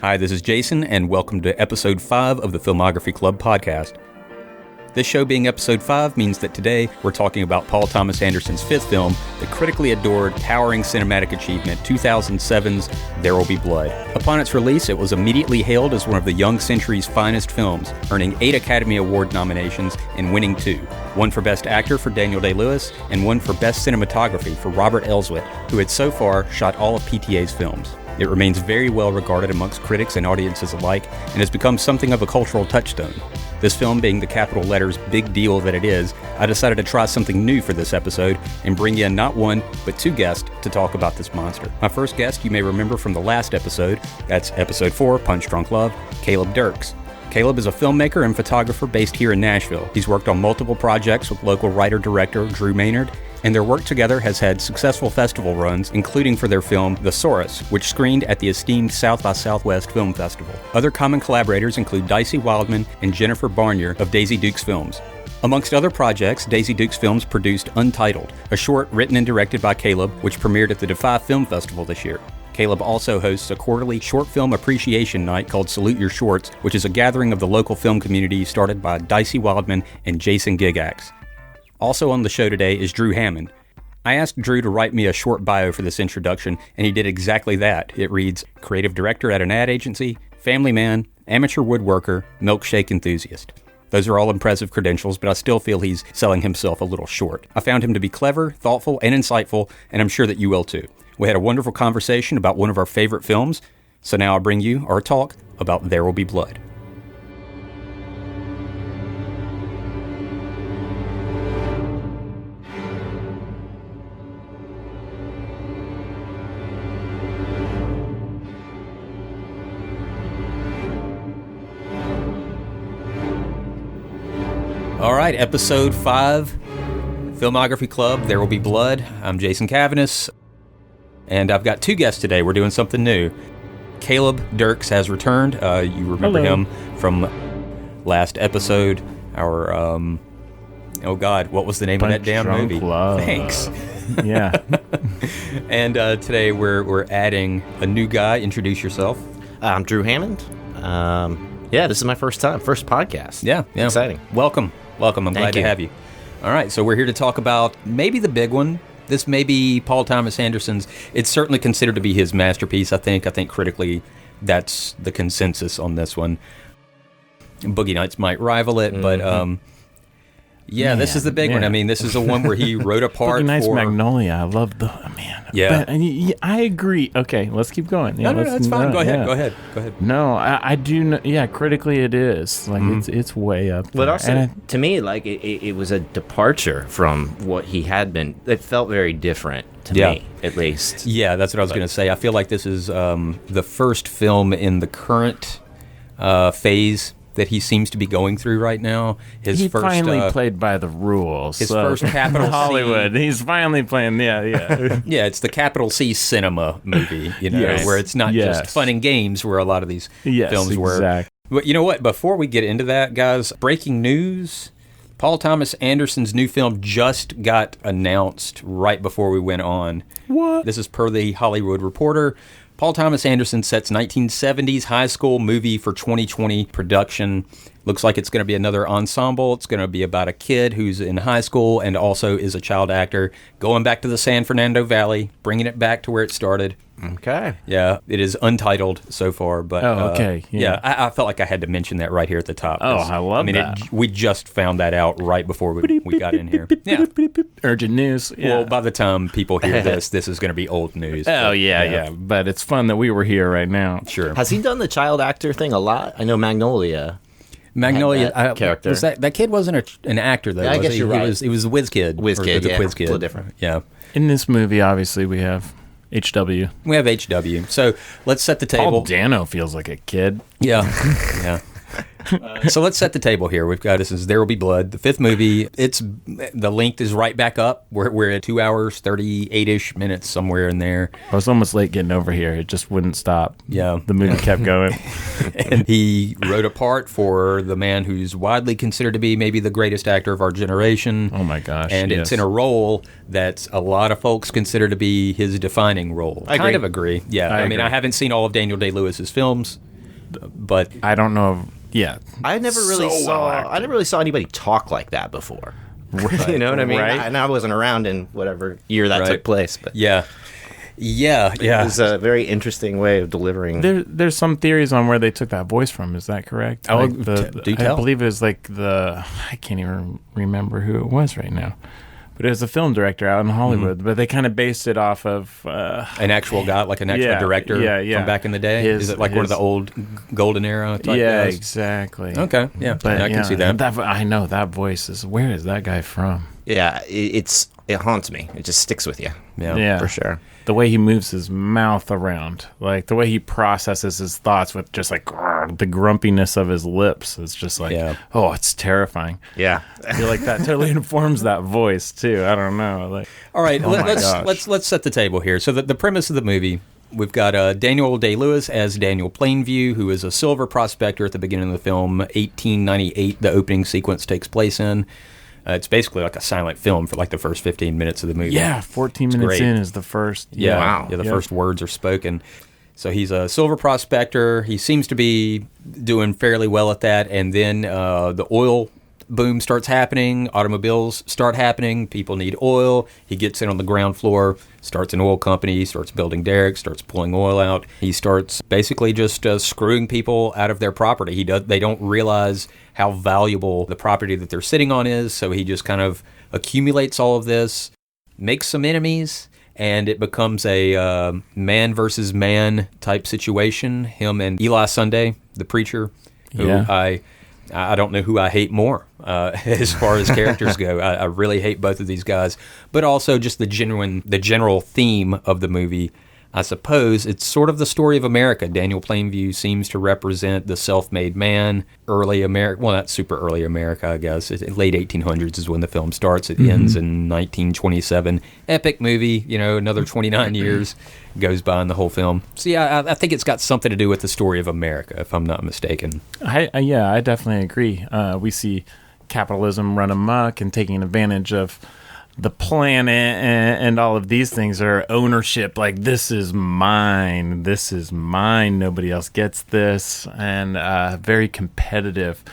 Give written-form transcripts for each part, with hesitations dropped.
Hi, this is Jason, and welcome to Episode 5 of the Filmography Club podcast. This show being Episode 5 means that today we're talking about Paul Thomas Anderson's fifth film, the critically adored, towering cinematic achievement, 2007's There Will Be Blood. Upon its release, it was immediately hailed as one of the young century's finest films, earning 8 Academy Award nominations and winning 2. One for Best Actor for Daniel Day-Lewis, and one for Best Cinematography for Robert Elswit, who had so far shot all of PTA's films. It remains very well regarded amongst critics and audiences alike, and has become something of a cultural touchstone. This film being the capital letters big deal that it is, I decided to try something new for this episode and bring in not one, but 2 guests to talk about this monster. My first guest you may remember from the last episode, that's Episode 4, Punch Drunk Love, Caleb Dirks. Caleb is a filmmaker and photographer based here in Nashville. He's worked on multiple projects with local writer-director Drew Hammond, and their work together has had successful festival runs, including for their film The Saurus, which screened at the esteemed South by Southwest Film Festival. Other common collaborators include Dicey Wildman and Jennifer Barnier of Daisy Dukes Films. Amongst other projects, Daisy Dukes Films produced Untitled, a short written and directed by Caleb, which premiered at the Defy Film Festival this year. Caleb also hosts a quarterly short film appreciation night called Salute Your Shorts, which is a gathering of the local film community started by Dicey Wildman and Jason Gigax. Also on the show today is Drew Hammond. I asked Drew to write me a short bio for this introduction, and he did exactly that. It reads, Creative Director at an ad agency, family man, amateur woodworker, milkshake enthusiast. Those are all impressive credentials, but I still feel he's selling himself a little short. I found him to be clever, thoughtful, and insightful, and I'm sure that you will too. We had a wonderful conversation about one of our favorite films, so now I bring you our talk about There Will Be Blood. All right, Episode 5, Filmography Club, There Will Be Blood. I'm Jason Caviness, and I've got 2 guests today. We're doing something new. Caleb Dirks has returned. You remember him from last episode. Our, oh God, what was the name of that damn movie? Love. Thanks. Yeah. And today we're adding a new guy. Introduce yourself. I'm Drew Hammond. This is my first podcast. Yeah. Exciting. Welcome. I'm glad to have you. All right, so we're here to talk about maybe the big one. This may be Paul Thomas Anderson's. It's certainly considered to be his masterpiece, I think. I think critically that's the consensus on this one. Boogie Nights might rival it, but this is the big one. I mean, this is the one where he wrote a part Boogie Nights for... Magnolia. I love the... Man. Yeah. But, I agree. Okay, let's keep going. Yeah, No, that's fine. Go ahead. No, I do know... Yeah, critically it is. Like, it's way up there. But also, to me, like, it was a departure from what he had been. It felt very different to me, at least. Yeah, that's what I was going to say. I feel like this is the first film in the current phase that he seems to be going through right now. He finally played by the rules. His first capital Hollywood. C. He's finally playing. Yeah. Yeah, it's the capital C cinema movie. Where it's not just fun and games, where a lot of these films were. Exactly. But you know what? Before we get into that, guys, breaking news: Paul Thomas Anderson's new film just got announced right before we went on. What? This is per the Hollywood Reporter. Paul Thomas Anderson sets 1970s high school movie for 2020 production. Looks like it's going to be another ensemble. It's going to be about a kid who's in high school and also is a child actor, going back to the San Fernando Valley, bringing it back to where it started. Okay. Yeah, it is untitled so far, but okay. I felt like I had to mention that right here at the top. Oh, I love that. We just found that out right before we got in here. Yeah. Urgent news. Yeah. Well, by the time people hear this is going to be old news. Oh, yeah. But it's fun that we were here right now. Sure. Has he done the child actor thing a lot? I know Magnolia, character. Was that kid wasn't an actor though? Yeah, I guess you're right. He was a whiz kid. Quiz Kid. A quiz kid. A little different. Yeah. In this movie, obviously, we have HW. We have HW. So let's set the table. Paul Dano feels like a kid. Yeah. So let's set the table here. We've got, this is There Will Be Blood, the 5th movie. The length is right back up. We're at 2 hours, 38-ish minutes, somewhere in there. I was almost late getting over here. It just wouldn't stop. Yeah. The movie kept going. And he wrote a part for the man who's widely considered to be maybe the greatest actor of our generation. Oh, my gosh. And yes. it's in a role that a lot of folks consider to be his defining role. I kind of agree. Yeah. I mean, agree. I haven't seen all of Daniel Day-Lewis's films. but I don't know. Yeah, I never really saw anybody talk like that before. Right, you know what I mean? Right. I wasn't around in whatever year that took place, but yeah. It was a very interesting way of delivering. There's some theories on where they took that voice from. Is that correct? Oh, I believe it was like I can't even remember who it was right now. But it was a film director out in Hollywood. But they kind of based it off of an actual guy, like an actual director from back in the day. Is it like one of the old golden era type guys? Exactly. Okay, yeah, but I can see that. I know that voice is. Where is that guy from? Yeah, it haunts me. It just sticks with you. Yeah, for sure. The way he moves his mouth around, like the way he processes his thoughts with just like the grumpiness of his lips, is just like, oh, it's terrifying. Yeah, I feel like that totally informs that voice too. I don't know. Like, all right, let's set the table here. So the premise of the movie, we've got Daniel Day-Lewis as Daniel Plainview, who is a silver prospector at the beginning of the film. 1898, the opening sequence takes place in. It's basically like a silent film for like the first 15 minutes of the movie. Yeah, 14 minutes in is the first. Yeah, wow. Yeah, the first words are spoken. So he's a silver prospector. He seems to be doing fairly well at that. And then the oil boom starts happening. Automobiles start happening. People need oil. He gets in on the ground floor, starts an oil company, starts building derricks, starts pulling oil out. He starts basically just screwing people out of their property. They don't realize how valuable the property that they're sitting on is, so he just kind of accumulates all of this, makes some enemies, and it becomes a man versus man type situation. Him and Eli Sunday, the preacher, who I don't know who I hate more as far as characters go. I really hate both of these guys, but also just the general theme of the movie. I suppose it's sort of the story of America. Daniel Plainview seems to represent the self-made man, early America. Well, not super early America, I guess. Late 1800s is when the film starts. It ends in 1927. Epic movie, another 29 years goes by in the whole film. So yeah, I think it's got something to do with the story of America, if I'm not mistaken. I definitely agree. We see capitalism run amok and taking advantage of the planet and all of these things are ownership. Like, this is mine. Nobody else gets this. And very competitive.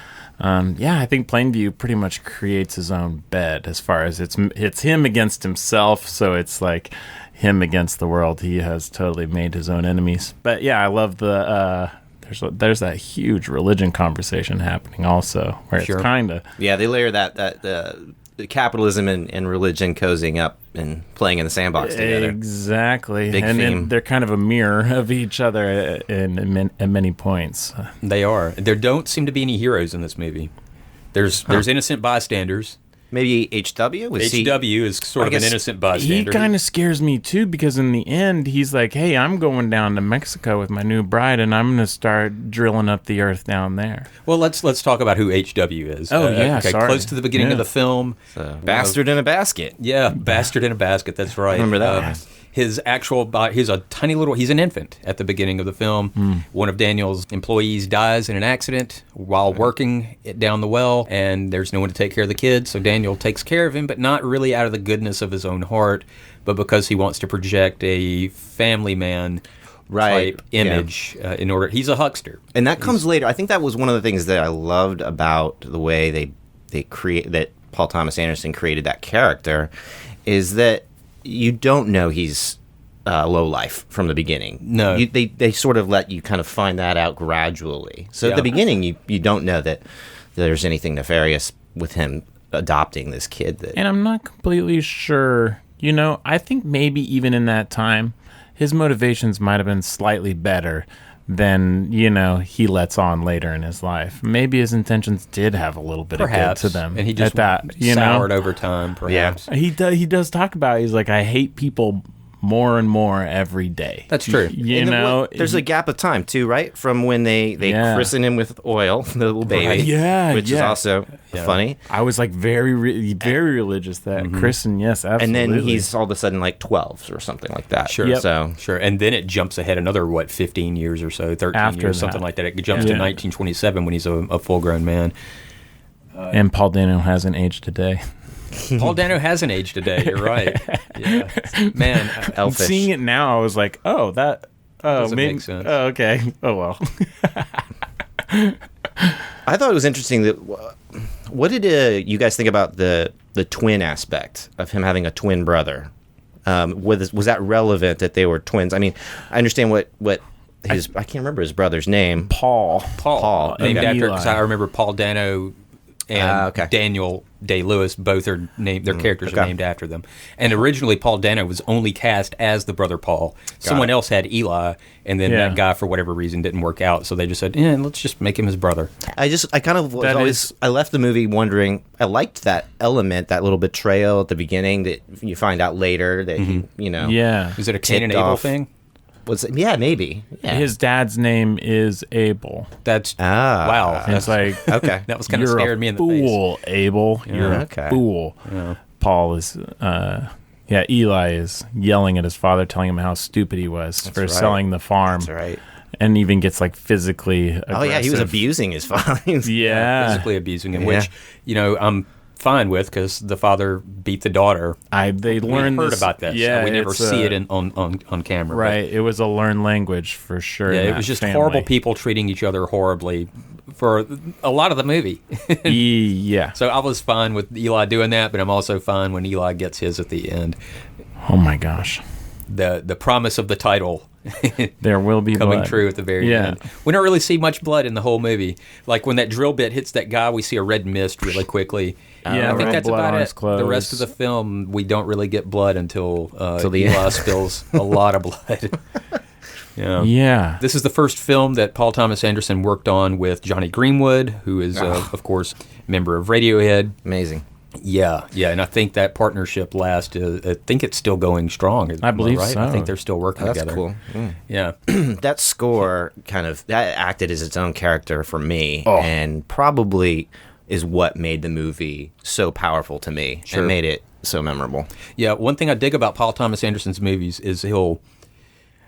I think Plainview pretty much creates his own bed as far as it's him against himself. So it's like him against the world. He has totally made his own enemies. But yeah, I love there's that huge religion conversation happening also, where it's kind of they layer that the capitalism and religion cozying up and playing in the sandbox together. Exactly. Big and theme. They're kind of a mirror of each other at many points. They are. There don't seem to be any heroes in this movie. There's innocent bystanders. Maybe HW? HW is sort of an innocent bystander. He kind of scares me, too, because in the end, he's like, hey, I'm going down to Mexico with my new bride, and I'm going to start drilling up the earth down there. Well, let's talk about who HW is. Okay, sorry. Close to the beginning of the film. Bastard in a basket. Yeah, bastard in a basket, that's right. Remember that. He's an infant at the beginning of the film. One of Daniel's employees dies in an accident while working down the well, and there's no one to take care of the kid, so Daniel takes care of him, but not really out of the goodness of his own heart, but because he wants to project a family man type image in order. He's a huckster. And that comes later. I think that was one of the things that I loved about the way that Paul Thomas Anderson created that character, is that you don't know he's low life from the beginning. No. They sort of let you kind of find that out gradually. So at the beginning, you don't know that there's anything nefarious with him adopting this kid. And I'm not completely sure. I think maybe even in that time, his motivations might have been slightly better than, he lets on later in his life. Maybe his intentions did have a little bit of good to them. And he just soured over time, perhaps. Yeah. He does talk about it. He's like, I hate people more and more every day. That's true. There's a gap of time, too, right? From when they christen him with oil, the little baby. Right. Which is also funny. I was like very religious that christen, yes, absolutely. And then he's all of a sudden like 12 or something like that. Sure. Yep. Sure. And then it jumps ahead another, 15 years or so, 13 years, something like that. It jumps to 1927 when he's a full-grown man. And Paul Dano hasn't aged today. Paul Dano hasn't aged today. You're right. Yeah, man. Elfish. Seeing it now, I was like, "Oh, that doesn't make sense." Oh, okay. Oh well. I thought it was interesting that. What did you guys think about the twin aspect of him having a twin brother? Was that relevant that they were twins? I mean, I understand what his I can't remember his brother's name. Paul. Named Okay. after, because I remember Paul Dano and Okay. Daniel Day-Lewis, both are named, their characters are named after them. And originally Paul Dano was only cast as the brother Paul. Someone else had Eli, and then that guy, for whatever reason, didn't work out, so they just said, let's just make him his brother. I kind of was always, I left the movie wondering, I liked that element, that little betrayal at the beginning that you find out later that he, Yeah. Is it a Cain and Abel thing? Yeah, maybe. Yeah. His dad's name is Abel. That's wow. It's like, Okay. That was kind of you're scaring a me in the face. fool, Abel. You're Okay. a fool. Yeah. Paul is, Eli is yelling at his father, telling him how stupid he was for right. selling the farm. That's right. And even gets like physically aggressive. Oh, yeah, he was abusing his father. Yeah. Physically abusing him, which, I'm fine with, because the father beat the daughter. They learned heard this, about this. Yeah, we never it's see it on camera. Right. It was a learned language for sure. Yeah, in it that was just family. horrible people treating each other horribly for a lot of the movie. Yeah. So I was fine with Eli doing that, but I'm also fine when Eli gets his at the end. Oh my gosh. The promise of the title There will be coming blood. true at the very end. We don't really see much blood in the whole movie. Like when that drill bit hits that guy, we see a red mist really quickly. Yeah, I think red that's blood about on it. his clothes. The rest of the film, we don't really get blood until the Eli end. spills a lot of blood. Yeah. This is the first film that Paul Thomas Anderson worked on with Johnny Greenwood, who is, of course, a member of Radiohead. Amazing. Yeah, and I think that partnership lasts. I think it's still going strong. I believe right? so. I think they're still working That's together. cool. Yeah. That score that acted as its own character for me, and probably is what made the movie so powerful to me and made it so memorable. Yeah, one thing I dig about Paul Thomas Anderson's movies is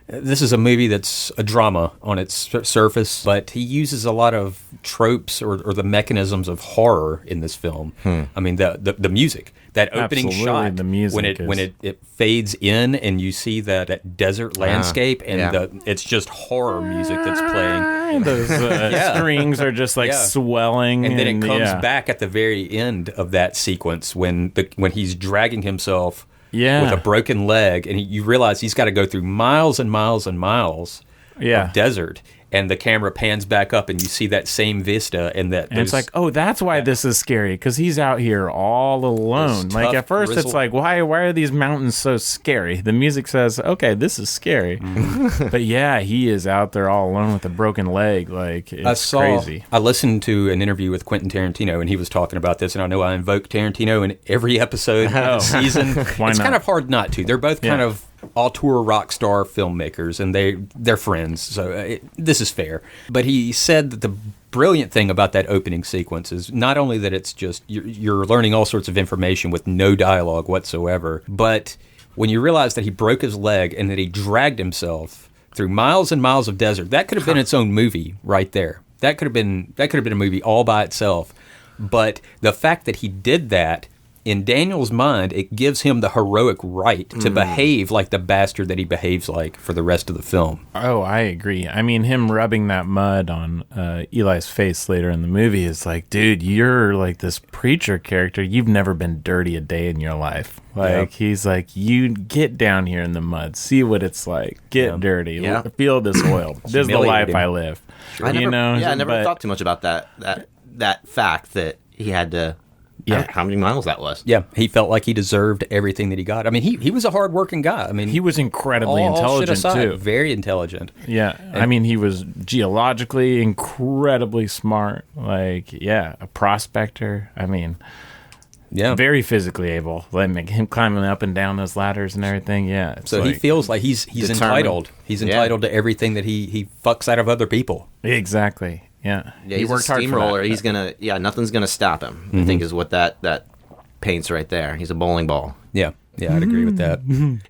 this is a movie that's a drama on its surface, but he uses a lot of tropes or the mechanisms of horror in this film. I mean, the music, that opening Absolutely, shot, the music when it fades in and you see that desert landscape, and it's just horror music that's playing. Those strings are just like swelling. And then it comes back at the very end of that sequence when he's dragging himself with a broken leg, and you realize he's got to go through miles and miles and miles of desert, and the camera pans back up, and you see that same vista, and it's like, oh, that's why this is scary, because he's out here all alone. Like at first, it's like, why are these mountains so scary? The music says, okay, this is scary, but yeah, he is out there all alone with a broken leg. Like it's crazy. I listened to an interview with Quentin Tarantino, and he was talking about this, and I know I invoke Tarantino in every episode of the season. Why it's not? kind of hard not to. They're both kind of auteur rock star filmmakers, and they're friends, so this is fair. But he said that the brilliant thing about that opening sequence is not only that it's just you're learning all sorts of information with no dialogue whatsoever, but when you realize that he broke his leg and that he dragged himself through miles and miles of desert, that could have been its own movie right there. That could have been a movie all by itself. But the fact that he did that, in Daniel's mind, it gives him the heroic right to behave like the bastard that he behaves like for the rest of the film. Oh, I agree. I mean, him rubbing that mud on Eli's face later in the movie is like, dude, you're like this preacher character. You've never been dirty a day in your life. Like, he's like, you get down here in the mud. See what it's like. Get dirty. Yeah. Feel this oil. This is the life I live. I never thought too much about that fact that he had to. Yeah, how many miles that was? Yeah, he felt like he deserved everything that he got. I mean, he was a hard-working guy. I mean, he was incredibly all intelligent shit aside, too. Very intelligent. Yeah, I mean, he was geologically incredibly smart. Like, a prospector. I mean, very physically able. Like him climbing up and down those ladders and everything. Yeah, so he feels like he's entitled. He's entitled to everything that he fucks out of other people. Exactly. Yeah, he worked hard for that. He's gonna, nothing's gonna stop him. I think is what that paints right there. He's a bowling ball. Yeah, I'd agree with that.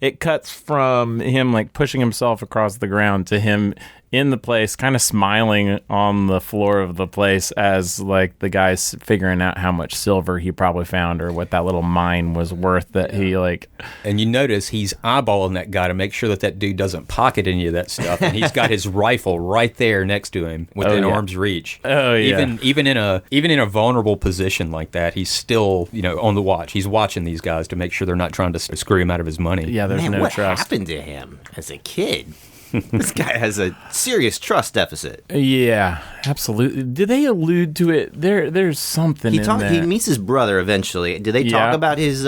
It cuts from him like pushing himself across the ground to him in the place, kind of smiling on the floor of the place as like the guy's figuring out how much silver he probably found or what that little mine was worth that he like. And you notice he's eyeballing that guy to make sure that dude doesn't pocket any of that stuff. And he's got his rifle right there next to him within arm's reach. Oh yeah. Even in a vulnerable position like that, he's still, on the watch. He's watching these guys to make sure they're not trying to screw him out of his money. Yeah, there's no what trust. What happened to him as a kid? This guy has a serious trust deficit. Yeah, absolutely. Did they allude to it? There's something in that. He meets his brother eventually. Did they talk about his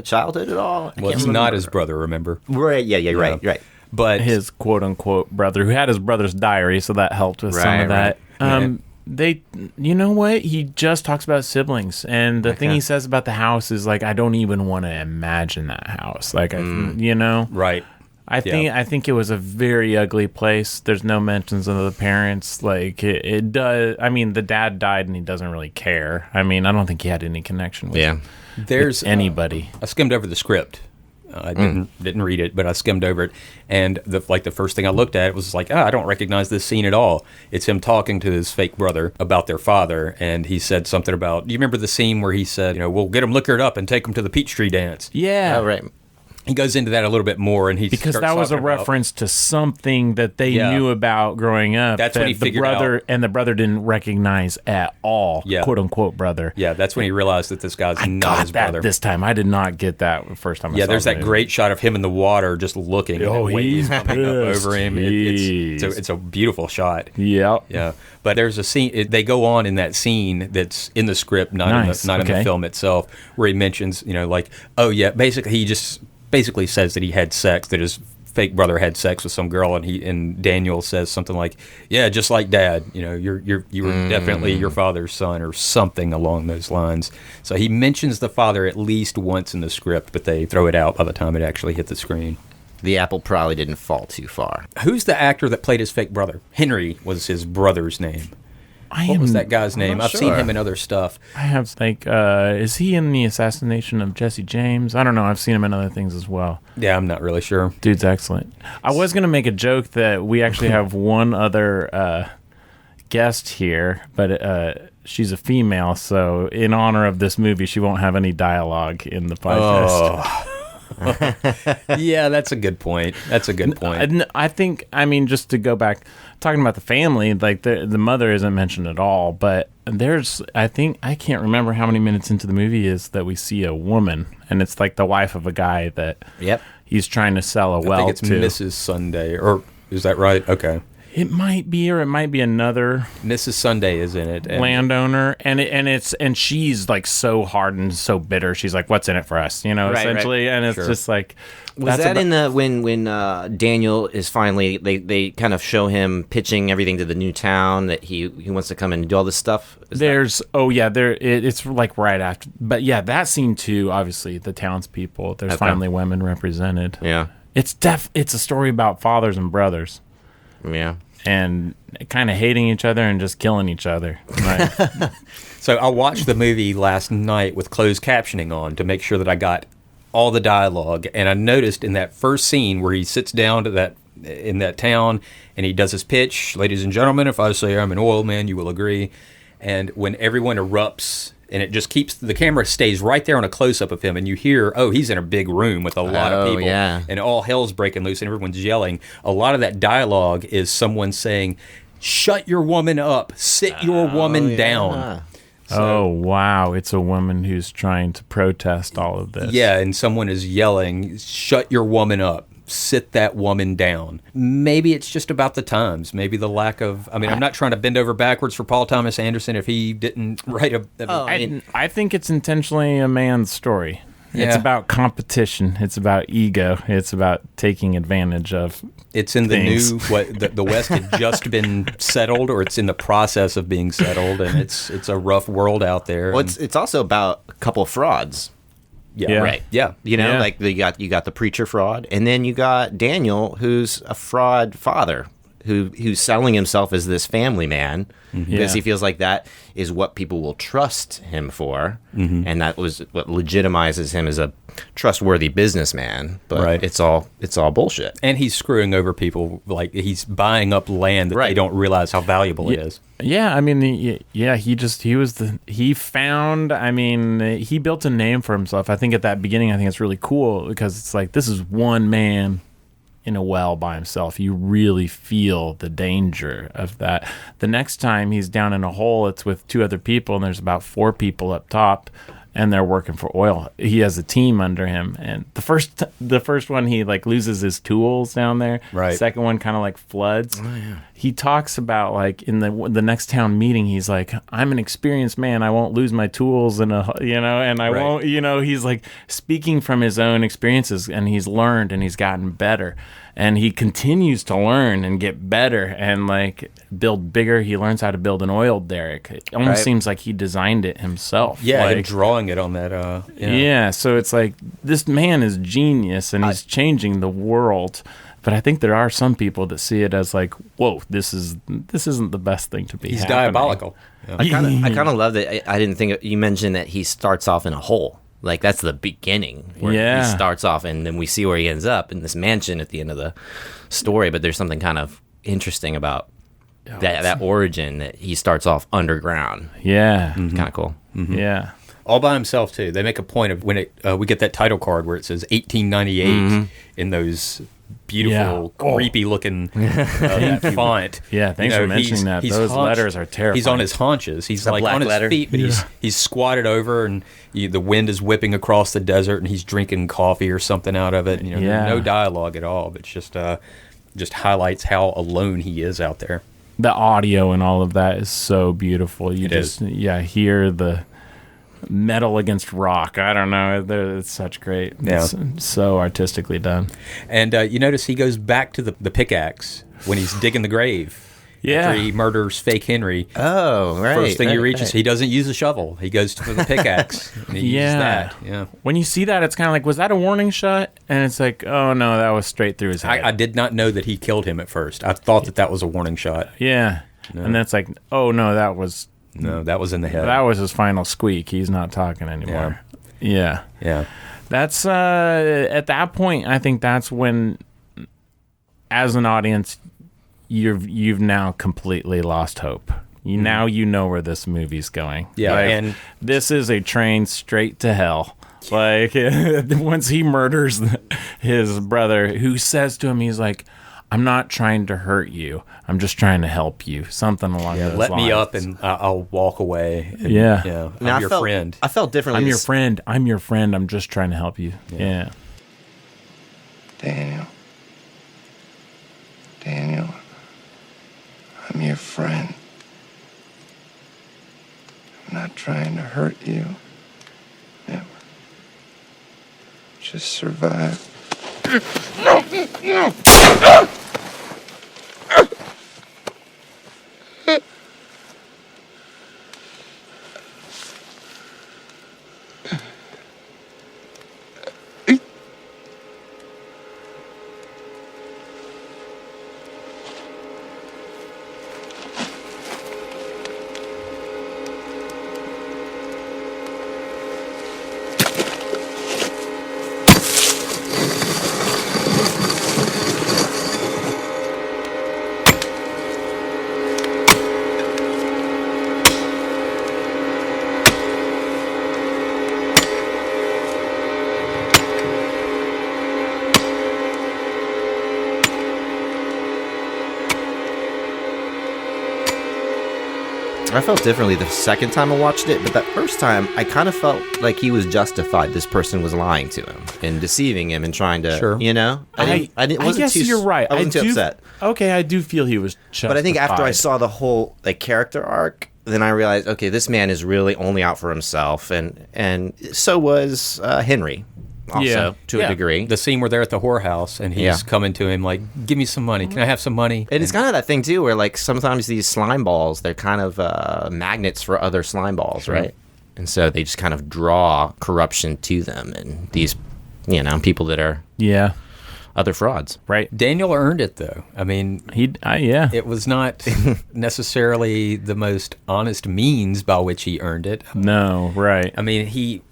childhood at all? Well, it's not his brother, remember? Right, yeah, right. But his quote-unquote brother, who had his brother's diary, so that helped with some of that. Right. You know what? He just talks about siblings, and the thing he says about the house is like, I don't even want to imagine that house. Like, right. I think it was a very ugly place. There's no mentions of the parents. Like it does. I mean, the dad died, and he doesn't really care. I mean, I don't think he had any connection with anybody. I skimmed over the script. I didn't read it, but I skimmed over it, and the first thing I looked at was like, I don't recognize this scene at all. It's him talking to his fake brother about their father, and he said something about. Do you remember the scene where he said, we'll get him liquored up and take him to the Peachtree dance? Yeah. Oh, right. He goes into that a little bit more, and because that was a reference to something that they knew about growing up. That's when he figured out, and the brother didn't recognize at all, quote unquote brother. Yeah, that's when he realized that this guy's not his brother. This time, I did not get that the first time. There's that great shot of him in the water, just looking. Oh, he's coming up over him. It's a beautiful shot. Yeah. But there's a scene. They go on in that scene that's in the script, not in the film itself, where he mentions, basically he just. Basically says that he had sex, that his fake brother had sex with some girl, and Daniel says something like, "Yeah, just like Dad, you were definitely your father's son," or something along those lines. So he mentions the father at least once in the script, but they throw it out by the time it actually hit the screen. The apple probably didn't fall too far. Who's the actor that played his fake brother? Henry was his brother's name. What was that guy's name? I've seen him in other stuff. I have, is he in the assassination of Jesse James? I don't know. I've seen him in other things as well. Yeah, I'm not really sure. Dude's excellent. I was going to make a joke that we actually have one other guest here, but she's a female, so in honor of this movie, she won't have any dialogue in the podcast. Yeah, that's a good point. I think, just to go back, talking about the family, like the mother isn't mentioned at all, but I can't remember how many minutes into the movie is that we see a woman, and it's like the wife of a guy that he's trying to sell a well to. I think it's Mrs. Sunday, or is that right? Okay. It might be, or it might be another. Mrs. Sunday is in it, landowner, and she's like so hard and so bitter. She's like, "What's in it for us?" Essentially, and it's just like. Was that in the when Daniel is finally they kind of show him pitching everything to the new town that he wants to come and do all this stuff? It's like right after, but yeah, that scene too. Obviously, the townspeople. There's finally women represented. Yeah, it's a story about fathers and brothers. Yeah. And kind of hating each other and just killing each other. Right? So I watched the movie last night with closed captioning on to make sure that I got all the dialogue. And I noticed in that first scene where he sits down in that town and he does his pitch, "Ladies and gentlemen, if I say I'm an oil man, you will agree." And when everyone erupts, and it just the camera stays right there on a close-up of him, and you hear, he's in a big room with a lot of people, and all hell's breaking loose, and everyone's yelling. A lot of that dialogue is someone saying, "Shut your woman up, sit your woman down." So, wow, it's a woman who's trying to protest all of this. Yeah, and someone is yelling, "Shut your woman up. Sit that woman down." Maybe it's just about the times. Maybe the lack of. I'm not trying to bend over backwards for Paul Thomas Anderson if he didn't write I think it's intentionally a man's story. Yeah. It's about competition. It's about ego. It's about taking advantage of. It's in things. The West had just been settled, or it's in the process of being settled, and it's a rough world out there. Well, it's also about a couple of frauds. Yeah. Right. Yeah. Like you got the preacher fraud, and then you got Daniel, who's a fraud father. who's selling himself as this family man because Yeah. he feels like that is what people will trust him for, and that was what legitimizes him as a trustworthy businessman. But Right. it's all bullshit. And he's screwing over people. Like, he's buying up land that they Right. don't realize how valuable it is. Yeah, I mean, he built a name for himself. I think at that beginning, I think it's really cool because it's like, this is one man in a well by himself. You really feel the danger of that. The next time he's down in a hole, it's with 2 other people, and there's about 4 people up top, and they're working for oil. He has a team under him, and the first one, he like loses his tools down there. Right. Second one kind of like floods. Oh, yeah. He talks about, like, in the next town meeting, he's like, I'm an experienced man. I won't lose my tools and I Right. won't, he's like speaking from his own experiences, and he's learned and he's gotten better. And he continues to learn and get better and like build bigger. He learns how to build an oil derrick. It almost Right. seems like he designed it himself. Yeah, like, him drawing it on that. yeah. So it's like, this man is genius and he's changing the world. But I think there are some people that see it as like, whoa, this isn't the best thing to be. He's happening. diabolical. Yeah. I kind of love that. I didn't think you mentioned that he starts off in a hole. Like, that's the beginning where Yeah. he starts off, and then we see where he ends up in this mansion at the end of the story. But there's something kind of interesting about that origin, that he starts off underground. Yeah. Kind of cool. Yeah. All by himself, too. They make a point of when we get that title card where it says 1898 in those beautiful, creepy-looking font. Yeah, thanks for mentioning that. Those letters are terrifying. He's on his haunches. He's a like black on his letter. feet, but he's squatted over, and the wind is whipping across the desert, and he's drinking coffee or something out of it. And, no dialogue at all, but just highlights how alone he is out there. The audio and all of that is so beautiful. You is. Hear the metal against rock. I don't know. It's such great. Yeah. It's so artistically done. And you notice he goes back to the pickaxe when he's digging the grave. Yeah. After he murders fake Henry. Oh, right. First thing he right, reaches, right. he doesn't use a shovel. He goes to the pickaxe. And he uses that. Yeah. When you see that, it's kind of like, was that a warning shot? And it's like, oh no, that was straight through his head. I did not know that he killed him at first. I thought that was a warning shot. Yeah. No. And that's like, oh no, that was in the head. That was his final squeak. He's not talking anymore. Yeah. That's at that point, I think that's when, as an audience, you've now completely lost hope. Now you know where this movie's going. Yeah, Like, and this is a train straight to hell. Like, once he murders his brother, who says to him, he's like, I'm not trying to hurt you. I'm just trying to help you. Something along those lines. let me up and I'll walk away. And, Yeah. I'm your friend. I felt differently. I'm your friend. I'm your friend. I'm just trying to help you. Yeah. Daniel, I'm your friend. I'm not trying to hurt you. Never. Just survive. I felt differently the second time I watched it, but that first time, I kind of felt like he was justified. This person was lying to him and deceiving him and trying to, Sure. I guess you're right. I wasn't too upset. Okay, I do feel he was justified. But I think after I saw the whole character arc, then I realized, okay, this man is really only out for himself, and so was Henry, also to a degree. The scene where they're at the whorehouse and he's coming to him like, give me some money. Can I have some money? And it's kind of that thing too, where like sometimes these slime balls, they're kind of magnets for other slime balls, right? And so they just kind of draw corruption to them, and these, people that are other frauds. Right. Daniel earned it, though. I mean, Yeah. it was not necessarily the most honest means by which he earned it. No, right. I mean, he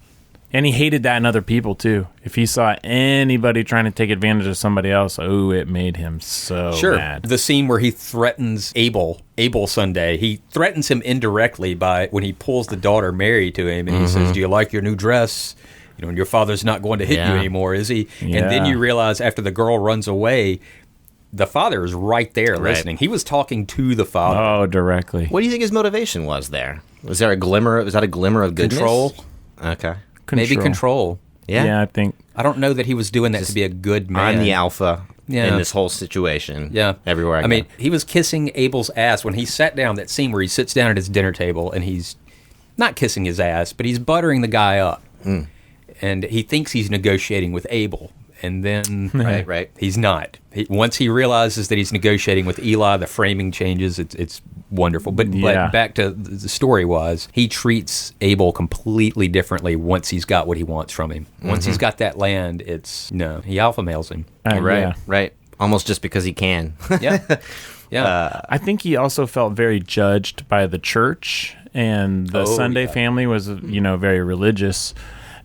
hated that in other people, too. If he saw anybody trying to take advantage of somebody else, it made him so mad. The scene where he threatens Abel Sunday, he threatens him indirectly by when he pulls the daughter Mary to him, and he says, "Do you like your new dress? You know, and your father's not going to hit you anymore, is he?" Yeah. And then you realize after the girl runs away, the father is right there listening. He was talking to the father. Oh, directly. What do you think his motivation was there? Was that a glimmer of goodness? Control? Okay. Maybe control. Yeah. I think. I don't know that he was doing that to be a good man. I'm the alpha Yeah. in this whole situation. Yeah. Everywhere I go. mean, he was kissing Abel's ass when he sat down, that scene where he sits down at his dinner table and he's not kissing his ass, but he's buttering the guy up. And he thinks he's negotiating with Abel. And then Right. he's not. Once he realizes that he's negotiating with Eli, the framing changes. It's wonderful. But back to the story-wise, he treats Abel completely differently once he's got what he wants from him. Once he's got that land, he alpha males him. Right. Almost just because he can. Yeah. I think he also felt very judged by the church, and the Sunday family was, very religious.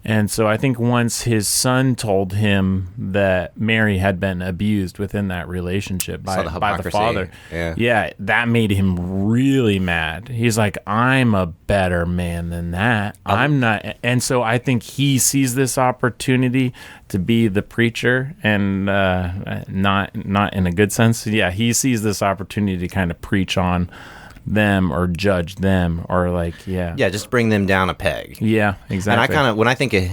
And so I think once his son told him that Mary had been abused within that relationship by the father, that made him really mad. He's like, I'm a better man than that. I'm not. And so I think he sees this opportunity to be the preacher, and not in a good sense. Yeah, he sees this opportunity to kind of preach on them or judge them or just bring them down a peg. Yeah, exactly. And when I think of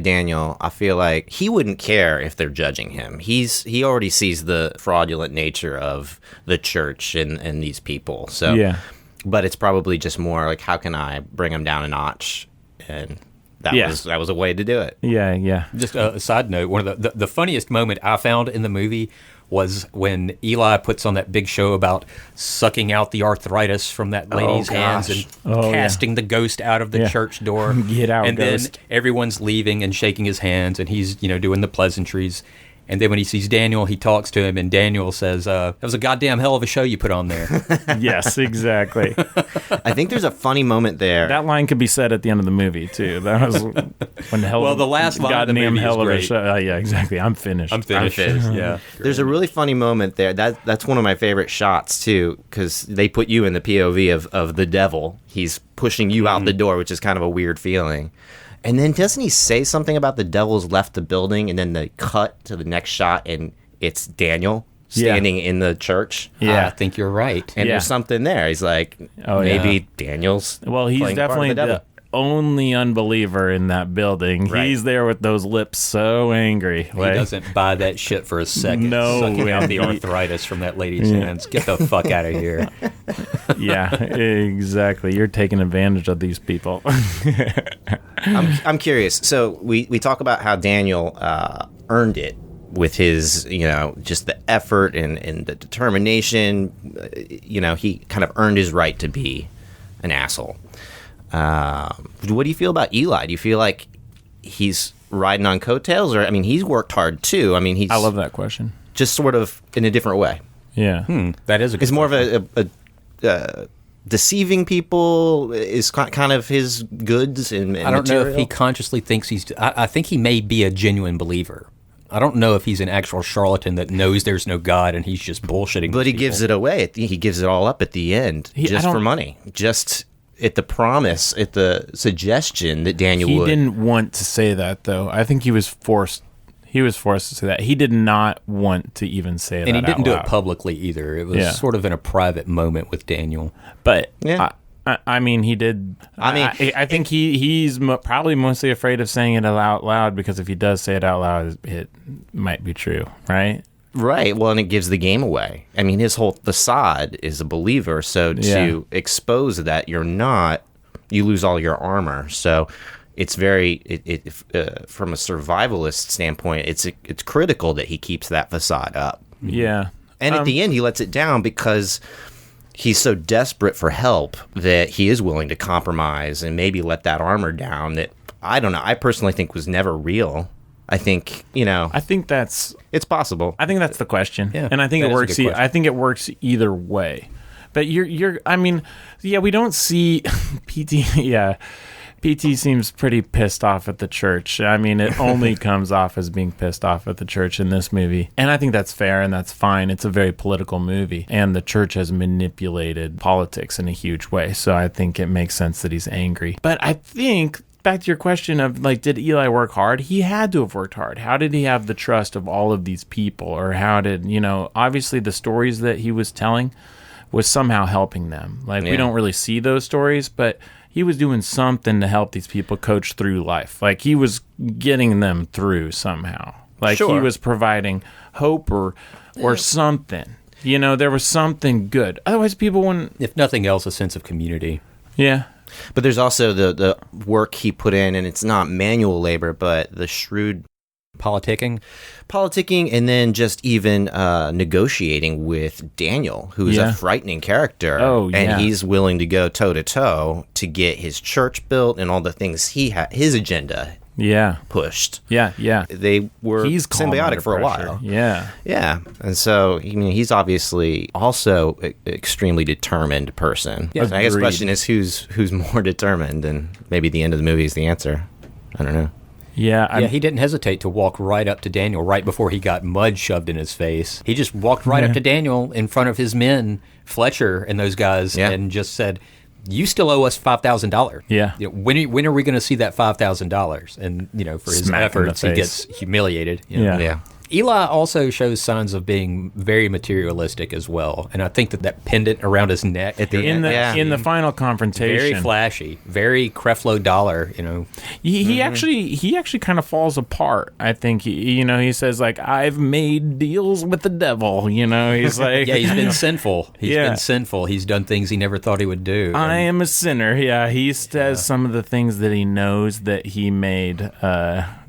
Daniel, I feel like he wouldn't care if they're judging him. He already sees the fraudulent nature of the church and these people. So but it's probably just more like, how can I bring them down a notch? And that was a way to do it. Yeah. Just a side note, one of the funniest moment I found in the movie was when Eli puts on that big show about sucking out the arthritis from that lady's hands and casting the ghost out of the church door. Get out, and ghost. Then everyone's leaving and shaking his hands, and he's doing the pleasantries. And then when he sees Daniel, he talks to him, and Daniel says, that was a goddamn hell of a show you put on there. Yes, exactly. I think there's a funny moment there. That line could be said at the end of the movie, too. That was when the last line of the movie is great. Show. Yeah, exactly. I'm finished. Yeah. There's a really funny moment there. That's one of my favorite shots, too, because they put you in the POV of the devil. He's pushing you out the door, which is kind of a weird feeling. And then doesn't he say something about the devil's left the building, and then they cut to the next shot, and it's Daniel standing in the church? Yeah, I think you're right. And there's something there. He's like, maybe Daniel's he's definitely the only unbeliever in that building. Right. He's there with those lips so angry. He doesn't buy that shit for a second. No. Sucking out the arthritis from that lady's hands. Get the fuck out of here. Yeah, exactly. You're taking advantage of these people. I'm curious. So we talk about how Daniel earned it with his, just the effort and the determination. He kind of earned his right to be an asshole. What do you feel about Eli? Do you feel like he's riding on coattails, or he's worked hard too? I love that question. Just sort of in a different way. Yeah, that is a good It's more of a deceiving people is kind of his goods and I don't material. know if he consciously thinks I think he may be a genuine believer. I don't know if he's an actual charlatan that knows there's no God and he's just bullshitting. But he gives it away. He gives it all up at the end for money. Just at the promise, at the suggestion that Daniel would. He didn't want to say that, though. I think he was forced. He was forced to say that. He did not want to even say that. And he didn't do out loud. it publicly either. It was sort of in a private moment with Daniel. But he did. I think he's probably mostly afraid of saying it out loud, because if he does say it out loud, it might be true, right? Right. Well, and it gives the game away. his whole facade is a believer, so to expose that you're not, you lose all your armor. So it's very, from a survivalist standpoint, it's critical that he keeps that facade up. Yeah. And at the end, he lets it down because he's so desperate for help that he is willing to compromise and maybe let that armor down that, I don't know, I personally think was never real. I think, I think that's it's possible. I think that's the question. Yeah, and I think that it is a works. good question. I think it works either way. But I mean, yeah, we don't see PT. Yeah, PT seems pretty pissed off at the church. I mean, it only comes off as being pissed off at the church in this movie. And I think that's fair and that's fine. It's a very political movie. And the church has manipulated politics in a huge way. So I think it makes sense that he's angry. But I think, back to your question of, like, did Eli work hard? He had to have worked hard. How did he have the trust of all of these people? Or how did, obviously the stories that he was telling was somehow helping them. Like, we don't really see those stories, but he was doing something to help these people coach through life. Like, he was getting them through somehow. Like, he was providing hope or something. There was something good. Otherwise, people wouldn't... If nothing else, a sense of community. Yeah. But there's also the work he put in, and it's not manual labor, but the shrewd Politicking, and then just even negotiating with Daniel, who's a frightening character. Oh, yeah. And he's willing to go toe-to-toe to get his church built and all the things his agenda pushed. Yeah. They were symbiotic for a while. Yeah. Yeah. And so, he's obviously also an extremely determined person. Yeah. I guess the question is who's more determined, and maybe the end of the movie is the answer. I don't know. Yeah, he didn't hesitate to walk right up to Daniel right before he got mud shoved in his face. He just walked right up to Daniel in front of his men, Fletcher and those guys, and just said, "You still owe us $5,000. Yeah. When are we going to see that $5,000?" And for his efforts, he gets humiliated. Yeah. Eli also shows signs of being very materialistic as well, and I think that pendant around his neck at the end, in the final confrontation, very flashy, very Creflo Dollar. He actually kind of falls apart. I think he says, like, I've made deals with the devil. He's like, he's been sinful. He's been sinful. He's done things he never thought he would do. I am a sinner. Yeah, he says some of the things that he knows that he made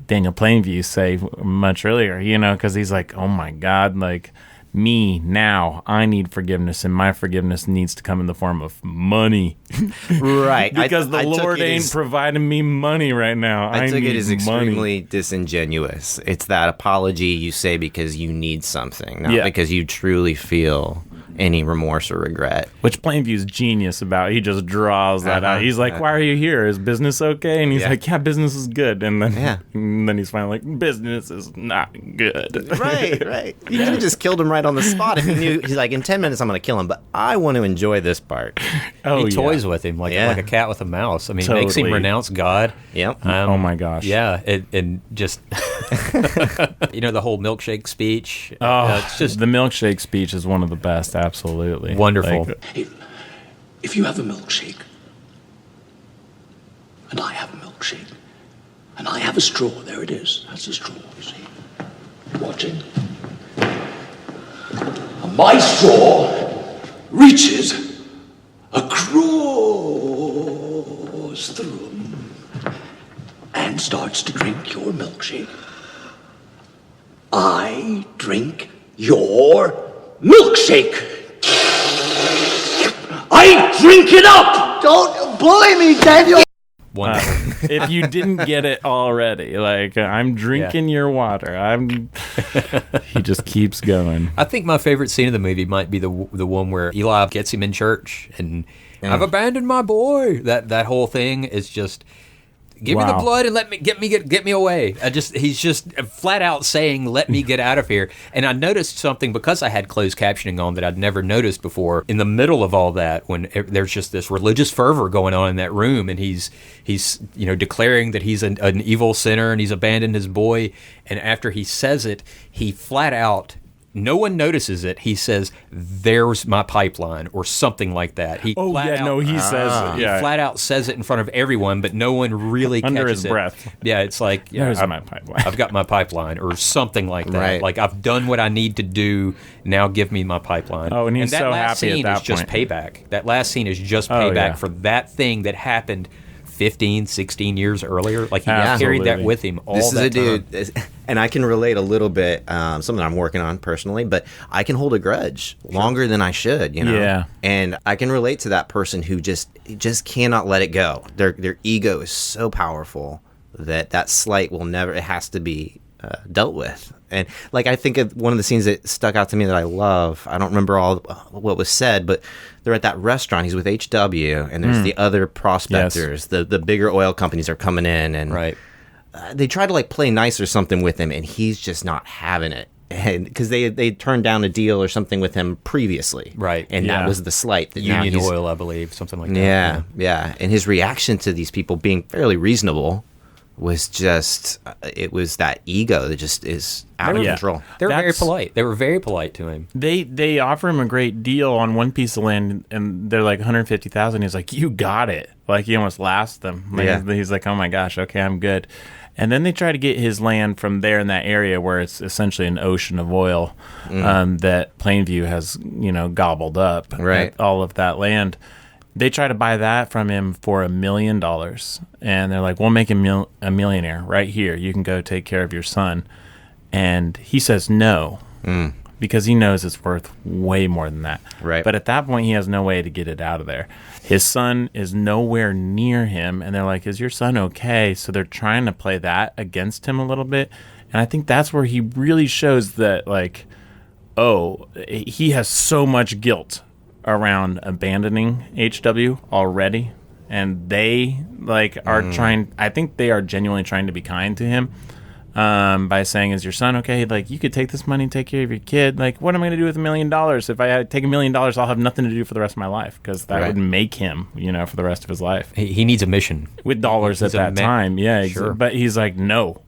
Daniel Plainview say much earlier, because he's like, oh my God, like, me now, I need forgiveness, and my forgiveness needs to come in the form of money. Right. Because the Lord ain't providing me money right now. I took need it as money. extremely disingenuous. It's that apology you say because you need something, not because you truly feel any remorse or regret. Which Plainview's genius about. He just draws that out. He's like, why are you here? Is business okay? And he's like, yeah, business is good. And then he's finally like, business is not good. Right. You could have just killed him right on the spot if he knew. He's like, in 10 minutes I'm going to kill him, but I want to enjoy this part. He toys with him like a cat with a mouse. I mean, makes him renounce God. Yep. Oh my gosh. Yeah, and just the whole milkshake speech. It's just the milkshake speech is one of the best. Absolutely wonderful. If you have a milkshake, and I have a milkshake, and I have a straw, there it is. That's a straw, you see. Watching. And my straw reaches across the room and starts to drink your milkshake. I drink your milkshake. I drink it up! Don't bully me, Daniel! Wonderful. If you didn't get it already, like, I'm drinking your water. He just keeps going. I think my favorite scene of the movie might be the one where Eli gets him in church and I've abandoned my boy. That whole thing is just, give me the blood and get me away. He's just flat out saying, let me get out of here. And I noticed something because I had closed captioning on that I'd never noticed before. In the middle of all that, when there's just this religious fervor going on in that room, and he's declaring that he's an evil sinner and he's abandoned his boy. And after he says it, he flat out, no one notices it, he says, "There's my pipeline," or something like that. He flat out says it in front of everyone, but no one really under catches his breath. Yeah, it's like, there's my pipeline. I've got my pipeline, or something like that. Right. Like, I've done what I need to do. Now give me my pipeline. Oh, and he's that so last happy at scene that is just point. payback. That last scene is just payback for that thing that happened 15, 16 years earlier. Like, he carried that with him all that time. Dude, and I can relate a little bit, something I'm working on personally, but I can hold a grudge longer than I should, Yeah. And I can relate to that person who just cannot let it go. Their ego is so powerful that slight will never, it has to be dealt with. And like, I think of one of the scenes that stuck out to me that I love. I don't remember all what was said, but they're at that restaurant. He's with HW, and there's the other prospectors. Yes. The bigger oil companies are coming in, and right. They try to like play nice or something with him, and he's just not having it. And because they turned down a deal or something with him previously, right? And that was the slight that Union Oil, I believe, something like that. Yeah. And his reaction to these people being fairly reasonable was just, it was that ego that just is out of control. They were very polite. They were very polite to him. They offer him a great deal on one piece of land, and they're like $150,000. He's like, "You got it!" Like he almost laughs them. Like, he's like, "Oh my gosh, okay, I'm good." And then they try to get his land from there in that area where it's essentially an ocean of oil that Plainview has, gobbled up. Right, all of that land. They try to buy that from him for $1 million, and they're like, "We'll make him a millionaire right here. You can go take care of your son." And he says no, because he knows it's worth way more than that. Right. But at that point, he has no way to get it out of there. His son is nowhere near him, and they're like, "Is your son okay?" So they're trying to play that against him a little bit, and I think that's where he really shows that, like, he has so much guilt around abandoning HW already, and they are trying. I think they are genuinely trying to be kind to him by saying, "Is your son okay? Like, you could take this money and take care of your kid. Like, what am I going to do with $1 million? If I take $1 million, I'll have nothing to do for the rest of my life, because that would make him, for the rest of his life. He needs a mission with dollars at that time. Yeah, sure. But he's like, no,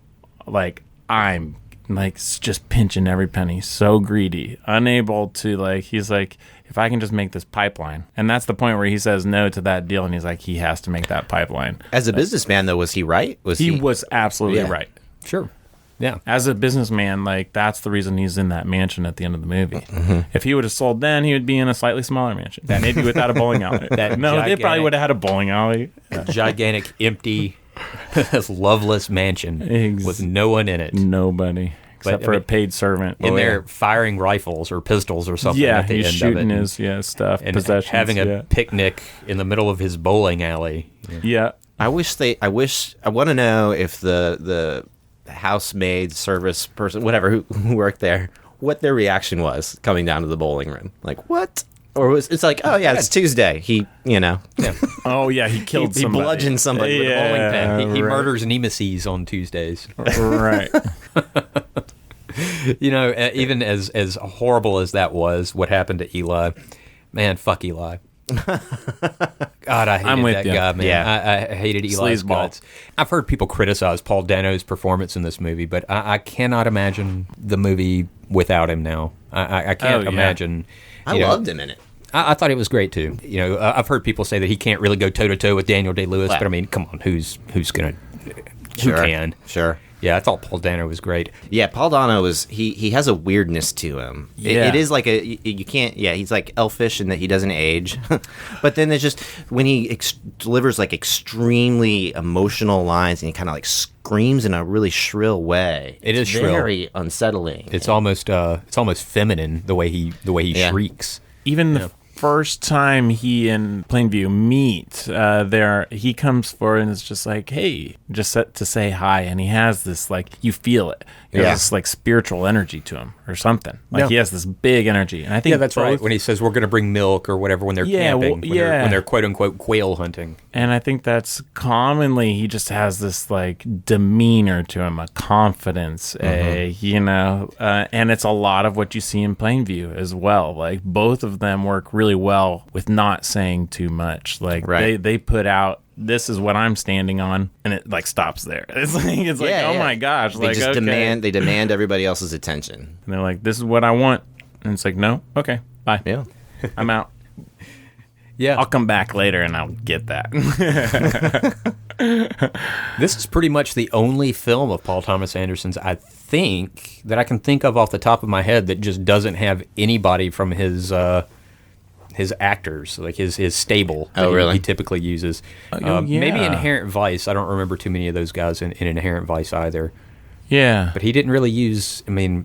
like I'm like just pinching every penny, so greedy, unable to he's like, if I can just make this pipeline. And that's the point where he says no to that deal, and he's like, he has to make that pipeline. As a businessman, though, was he right? He was absolutely right. Sure. Yeah. As a businessman, that's the reason he's in that mansion at the end of the movie. Mm-hmm. If he would have sold then, he would be in a slightly smaller mansion. Maybe without a bowling alley. They probably would have had a bowling alley. A gigantic, empty, loveless mansion with no one in it. Nobody. Except for a paid servant. And they're firing rifles or pistols or something at the end of it. He's shooting his stuff, and possessions. Having a picnic in the middle of his bowling alley. Yeah. I want to know if the housemaid, service person, whatever, who worked there, what their reaction was coming down to the bowling room. Like, what? Or it's like, oh yeah, it's Tuesday. He, Oh yeah, he killed somebody. He bludgeoned somebody with a bowling pin. He murders nemesis on Tuesdays. Right. Even as horrible as that was, what happened to Eli, man, fuck Eli. God, I hated that guy, man. Yeah. I hated Eli's guts. I've heard people criticize Paul Dano's performance in this movie, but I cannot imagine the movie without him now. I can't imagine. I loved him in it. I thought it was great too. I've heard people say that he can't really go toe to toe with Daniel Day-Lewis, but I mean, come on, who can? Sure. Yeah, I thought Paul Dano was great. Yeah, Paul Dano he has a weirdness to him. Yeah. It is like you can't, he's like elfish in that he doesn't age. But then there's just, when he delivers extremely emotional lines and he kind of screams in a really shrill way. It's shrill. Very unsettling. It's almost feminine the way he shrieks. Even the first time he and Plainview meet, he comes forward and is just like, "Hey," just to say hi, and he has this you feel it. He has this spiritual energy to him or something. He has this big energy, and I think that's right. When he says we're going to bring milk or whatever when they're camping, when they're quote unquote quail hunting, and I think that's commonly he just has this demeanor to him, a confidence, and it's a lot of what you see in Plainview as well. Both of them work really well with not saying too much. They put out, this is what I'm standing on, and it stops there. It's oh my gosh, they just demand everybody else's attention, and they're like, this is what I want, and it's like, no, okay, bye, I'm out. I'll come back later and I'll get that. This is pretty much the only film of Paul Thomas Anderson's, I think, that I can think of off the top of my head that just doesn't have anybody from his actors, his stable that he typically uses. Maybe Inherent Vice. I don't remember too many of those guys in Inherent Vice either. Yeah. But he didn't really use, we've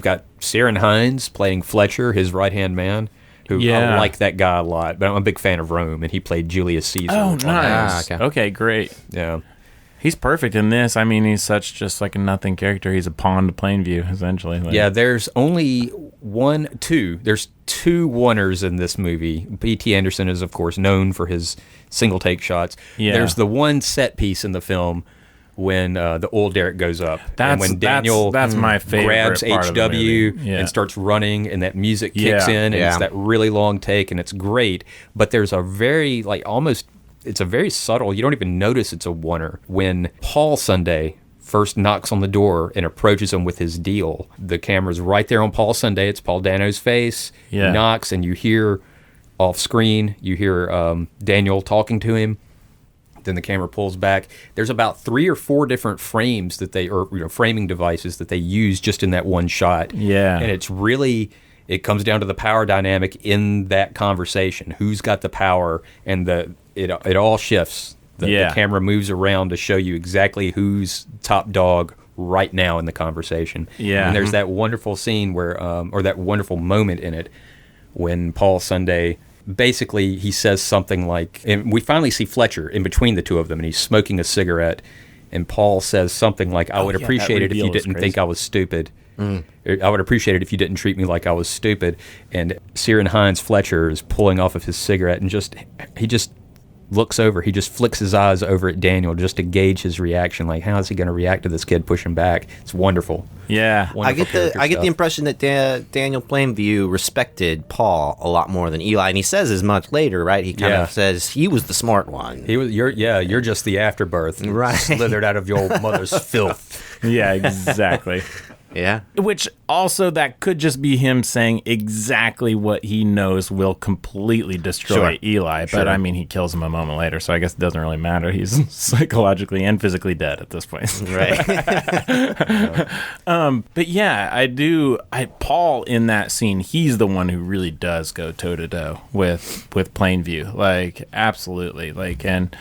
got Ciarán Hinds playing Fletcher, his right-hand man, who I like that guy a lot. But I'm a big fan of Rome, and he played Julius Caesar. Oh, nice. Okay, great. Yeah. He's perfect in this. I mean, he's such just like a nothing character. He's a pawn to Plainview, essentially. Like, yeah, there's only there's two oneers in this movie. P.T. Anderson is, of course, known for his single take shots. Yeah. There's the one set piece in the film when the oil derrick goes up. And when Daniel that's my favorite grabs part of the HW movie. Yeah. and starts running, and that music kicks in, and it's that really long take, and it's great. But there's a very, it's a very subtle, you don't even notice it's a oneer. When Paul Sunday first knocks on the door and approaches him with his deal, the camera's right there on Paul Sunday. It's Paul Dano's face. Yeah. He knocks, and you hear off screen, you hear Daniel talking to him. Then the camera pulls back. There's about 3 or 4 different frames framing devices that they use just in that one shot. Yeah. And it's really, it comes down to the power dynamic in that conversation. Who's got the power? And it all shifts. The camera moves around to show you exactly who's top dog right now in the conversation. Yeah. And there's that wonderful scene where, or that wonderful moment in it when Paul Sunday, basically he says something like, and we finally see Fletcher in between the two of them, and he's smoking a cigarette, and Paul says something like, I would appreciate it if you didn't think I was stupid. I would appreciate it if you didn't treat me like I was stupid. And Ciaran Hinds Fletcher is pulling off of his cigarette, and he just looks over. He just flicks his eyes over at Daniel just to gauge his reaction. Like, how is he going to react to this kid pushing back? It's wonderful. Yeah. I get the impression that Daniel Plainview respected Paul a lot more than Eli, and he says as much later, right? He kind of says he was the smart one. You're just the afterbirth, right? Slithered out of your mother's filth. Yeah, exactly. Yeah. Which also, that could just be him saying exactly what he knows will completely destroy Eli. But I mean, he kills him a moment later, so I guess it doesn't really matter. He's psychologically and physically dead at this point. Right. But yeah, Paul in that scene, he's the one who really does go toe to toe with Plainview. Like, absolutely. Like, and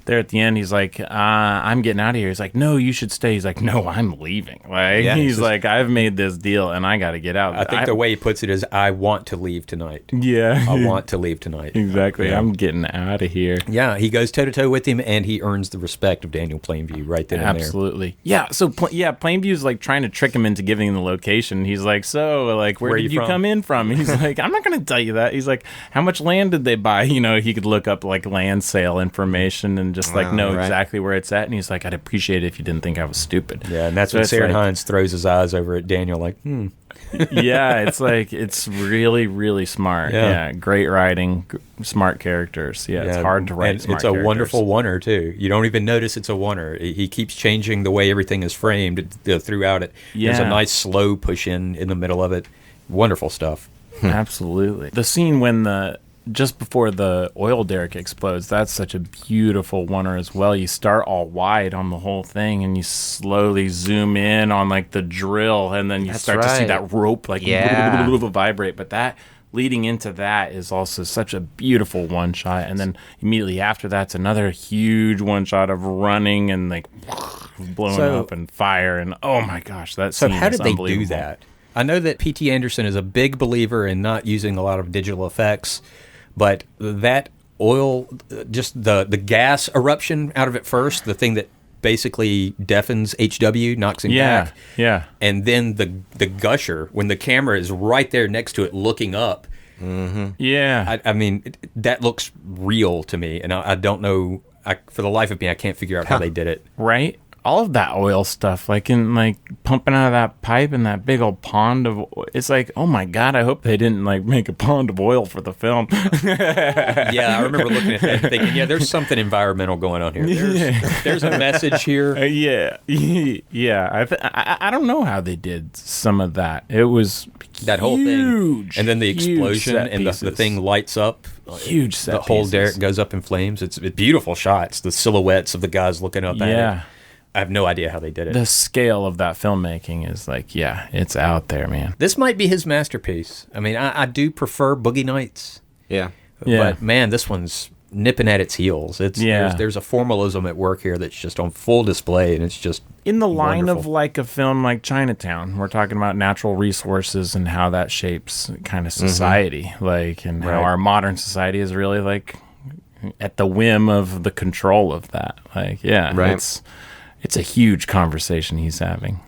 there at the end, he's like, I'm getting out of here. He's like, no, you should stay. He's like, no, I'm leaving. Like, he's like, I've made this deal and I got to get out. I think the way he puts it is, I want to leave tonight. Yeah. I want to leave tonight. Exactly. Yeah. I'm getting out of here. Yeah, he goes toe-to-toe with him, and he earns the respect of Daniel Plainview right then and there. Absolutely. Yeah, so, Plainview's like trying to trick him into giving him the location. He's like, so, like, where did you come in from? He's like, I'm not going to tell you that. He's like, how much land did they buy? You know, he could look up, like, land sale information and just, like, know exactly where it's at. And he's like, I'd appreciate it if you didn't think I was stupid. Yeah, and that's when Ciaran Hinds throws his eyes over at Daniel like, Yeah, it's like, it's really, really smart. Yeah, great writing, smart characters. Yeah, it's hard to write smart characters. It's a wonderful oneer, too. You don't even notice it's a oneer. He keeps changing the way everything is framed throughout it. Yeah. There's a nice slow push in the middle of it. Wonderful stuff. Absolutely. The scene when just before the oil derrick explodes, that's such a beautiful oneer as well. You start all wide on the whole thing, and you slowly zoom in on like the drill, and then you start to see that rope like vibrate. But that leading into that is also such a beautiful one shot, and then immediately after that's another huge one shot of running and like blowing up and fire, and oh my gosh, that scene is unbelievable. So how did they do that? I know that P.T. Anderson is a big believer in not using a lot of digital effects, but that oil, just the gas eruption out of it first, the thing that basically deafens HW, knocks him back. Yeah. And then the gusher, when the camera is right there next to it looking up. Mm-hmm. Yeah. I mean, that looks real to me, and I don't know, for the life of me, I can't figure out how they did it. Right? All of that oil stuff, like pumping out of that pipe in that big old pond of oil. It's like, oh my God, I hope they didn't make a pond of oil for the film. Yeah, I remember looking at that and thinking, there's something environmental going on here. There's a message here. Yeah. I don't know how they did some of that. It was that whole thing, and then the explosion and the thing lights up. Huge set The whole pieces. derrick goes up in flames. It's beautiful shots. The silhouettes of the guys looking up at it. I have no idea how they did it. The scale of that filmmaking is it's out there, man. This might be his masterpiece. I mean, I do prefer Boogie Nights. Yeah. But man, this one's nipping at its heels. There's a formalism at work here that's just on full display, and it's just in the line wonderful. of like a film like Chinatown. We're talking about natural resources and how that shapes kind of society, and how our modern society is really like at the whim of the control of that. Like, yeah, Right. it's a huge conversation he's having.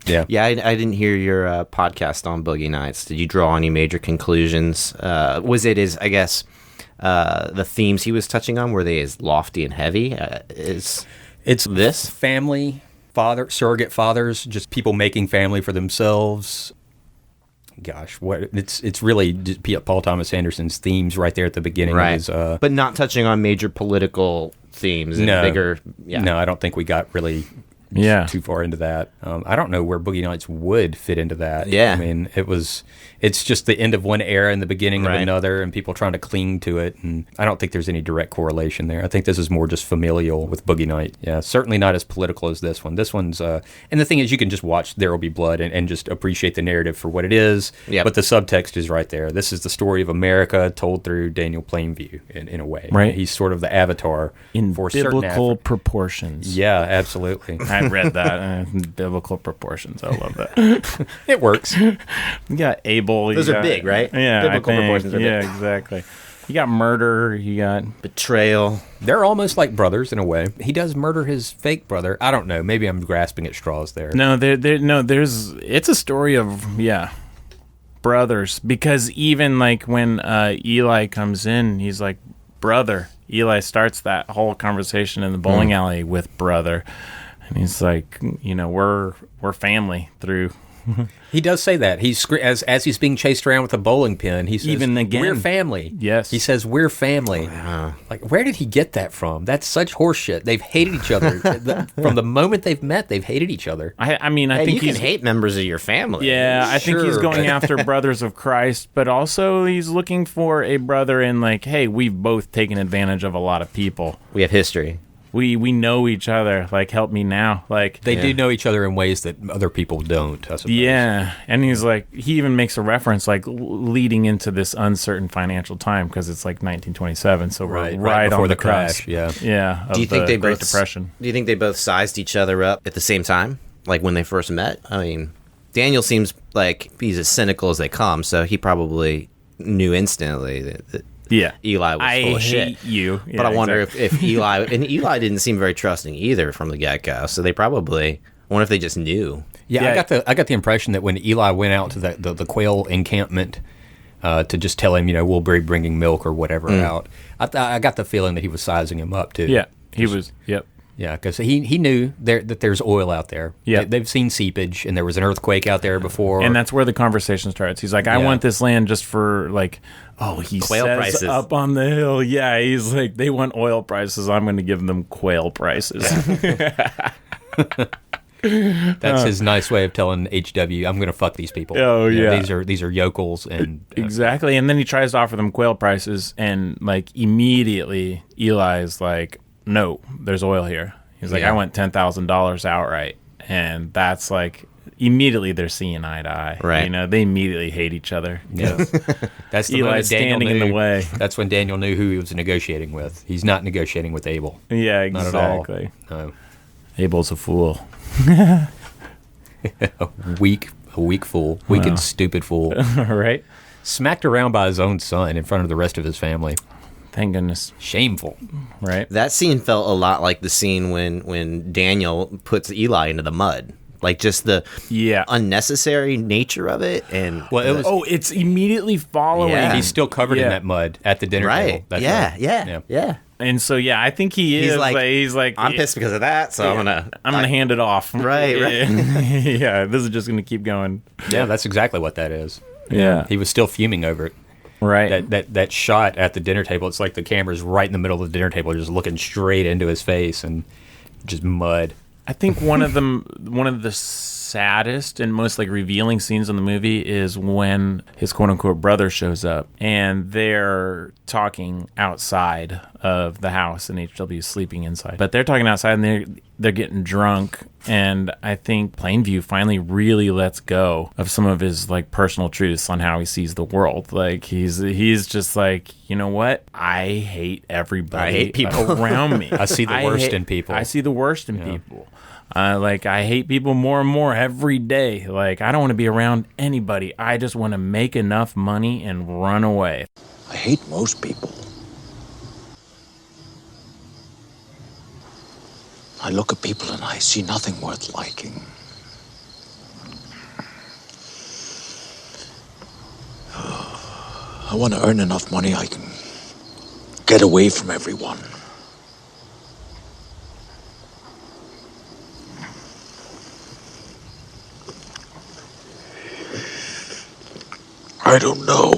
Yeah. Yeah, I didn't hear your podcast on Boogie Nights. Did you draw any major conclusions? Was it as, I guess, the themes he was touching on, were they as lofty and heavy? It's this? Family, surrogate fathers, just people making family for themselves. Gosh, it's really just Paul Thomas Anderson's themes right there at the beginning of his... but not touching on major political themes and bigger... Yeah. No, I don't think we got really... too far into that. I don't know where Boogie Nights would fit into that. Yeah. I mean, it's just the end of one era and the beginning of another, and people trying to cling to it. And I don't think there's any direct correlation there. I think this is more just familial with Boogie Night. Yeah, certainly not as political as this one. This one's, and the thing is, you can just watch There Will Be Blood and just appreciate the narrative for what it is. Yep. But the subtext is right there. This is the story of America told through Daniel Plainview in a way. Right. He's sort of the avatar In for certain biblical proportions. Yeah, absolutely. I read that. Biblical proportions. I love that. It works. You got Abel. Those are big, right? Yeah, Biblical I think. proportions are big. Yeah, exactly. You got murder. You got Betrayal. They're almost like brothers in a way. He does murder his fake brother. I don't know. Maybe I'm grasping at straws there. no. There's. It's a story of brothers, because even like when Eli comes in, he's like, brother. Eli starts that whole conversation in the bowling alley with brother. And he's like, we're family through. He does say that. He's as he's being chased around with a bowling pin. He says, Even again. we're family. Yes. He says, we're family. Like, where did he get that from? That's such horseshit. They've hated each other. From the moment they've met, they've hated each other. I mean, I Hey, think you he's can hate members of your family. Yeah, I think he's Sure. going after brothers of Christ, but also he's looking for a brother in like, hey, we've both taken advantage of a lot of people. We have history. We know each other. Like, help me now. Like, They do know each other in ways that other people don't, I suppose. yeah. And he's like, he even makes a reference like leading into this uncertain financial time, because it's like 1927, so we're right before on the crash. crash. Yeah. Yeah. Do you think they Great both Depression? Do you think they both sized each other up at the same time, like when they first met? I mean, Daniel seems like he's as cynical as they come, so he probably knew instantly that Yeah. Eli was full of shit. Hate you. But I wonder exactly. if Eli, and Eli didn't seem very trusting either from the get-go, so they probably, I wonder if they just knew. Yeah, I got the impression that when Eli went out to the quail encampment to just tell him, we'll be bringing milk or whatever out, I got the feeling that he was sizing him up too. Yeah. He was. Yep. Yeah, because he knew that there's oil out there. Yeah. They've seen seepage, and there was an earthquake out there before. And that's where the conversation starts. He's like, I Yeah. want this land just for like, he Quail says prices. up on the hill. Yeah, he's like, they want oil prices. I'm going to give them quail prices. That's his nice way of telling HW, I'm going to fuck these people. Oh, yeah. These are yokels, and Exactly. And then he tries to offer them quail prices, and like immediately Eli's like, no, there's oil here. He's like, Yeah. I want $10,000 outright. And that's like, immediately they're seeing eye to eye. Right. They immediately hate each other. Yes. That's the Eli's moment Daniel standing in knew- the way. That's when Daniel knew who he was negotiating with. He's not negotiating with Abel. Yeah, Not at all. exactly. No. Abel's a fool. A weak fool. Weak and stupid fool. Right? Smacked around by his own son in front of the rest of his family. Thank goodness. Shameful. Right? That scene felt a lot like the scene when Daniel puts Eli into the mud. Like, just the unnecessary nature of it. And Well, it was. It's immediately following. Yeah. He's still covered in Yeah. that mud at the dinner right. table. That's Yeah, right. yeah. And so, I think he is. He's like, I'm pissed because of that, so I'm gonna hand it off. Right. Yeah, this is just gonna keep going. Yeah, that's exactly what that is. Yeah. He was still fuming over it. Right. That shot at the dinner table, it's like the camera's right in the middle of the dinner table, just looking straight into his face and just mud. I think one of the saddest and most like revealing scenes in the movie is when his quote unquote brother shows up and they're talking outside of the house and HW is sleeping inside. But they're talking outside and they're getting drunk, and I think Plainview finally really lets go of some of his like personal truths on how he sees the world. Like he's just like, you know what? I hate everybody. I hate people around me. I see the worst in people. I see the worst in people. Like, I hate people more and more every day. Like, I don't want to be around anybody. I just want to make enough money and run away. I hate most people. look at people and I see nothing worth liking. I want to earn enough money I can get away from everyone. I don't know.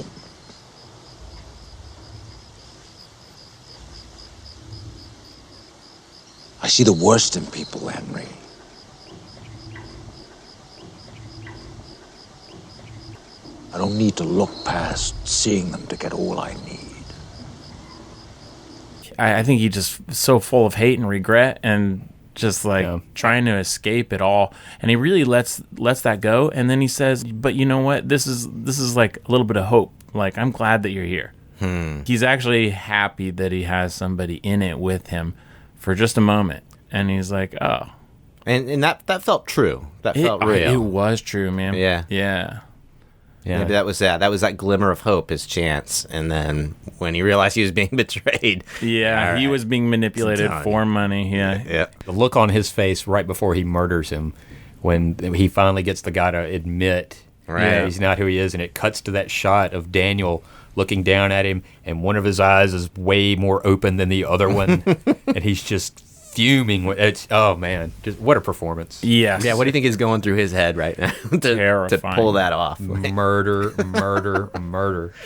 I see the worst in people, Henry. I don't need to look past seeing them to get all I need. I think he's just so full of hate and regret and just like trying to escape it all. And he really lets that go. And then he says, but you know what? This is like a little bit of hope. Like, I'm glad that you're here. He's actually happy that he has somebody in it with him for just a moment. And he's like, oh. And that felt true. That felt real. It was true, man. Yeah. Yeah. Yeah. Maybe that was that glimmer of hope, his chance. And then when he realized he was being betrayed. Yeah, right. He was being manipulated for money. Yeah. The look on his face right before he murders him, when he finally gets the guy to admit he's not who he is, and it cuts to that shot of Daniel looking down at him, and one of his eyes is way more open than the other one, and he's just fuming. Oh man, just what a performance! Yes. Yeah. What do you think is going through his head right now to pull that off? Murder.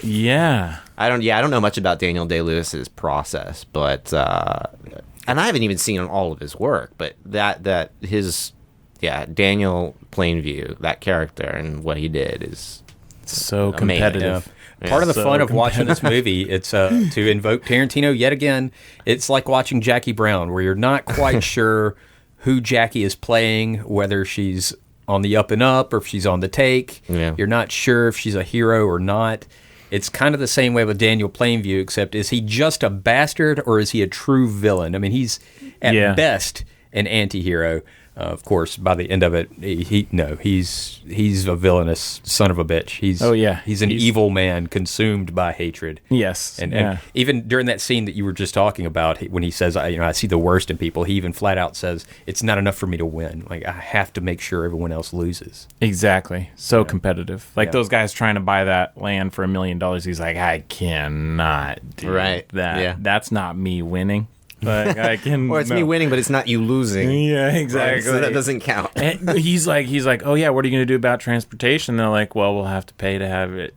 Yeah. I don't know much about Daniel Day-Lewis's process, but and I haven't even seen all of his work, but that his Daniel Plainview, that character and what he did is so competitive. Part of the fun of watching this movie, it's to invoke Tarantino yet again. It's like watching Jackie Brown, where you're not quite sure who Jackie is playing, whether she's on the up and up or if she's on the take. Yeah. You're not sure if she's a hero or not. It's kind of the same way with Daniel Plainview, except is he just a bastard or is he a true villain? I mean, he's at best an anti-hero. Of course, by the end of it, he's a villainous son of a bitch. He's an evil man consumed by hatred. Yes, and even during that scene that you were just talking about, when he says, "I see the worst in people," he even flat out says, "It's not enough for me to win. Like I have to make sure everyone else loses." Exactly. So competitive. Like those guys trying to buy that land for $1 million. He's like, I cannot do that. Yeah. That's not me winning. Like I can, or it's me winning, but it's not you losing. Yeah, exactly. Right? So that doesn't count. And he's like, oh yeah, what are you going to do about transportation? They're like, well, we'll have to pay to have it,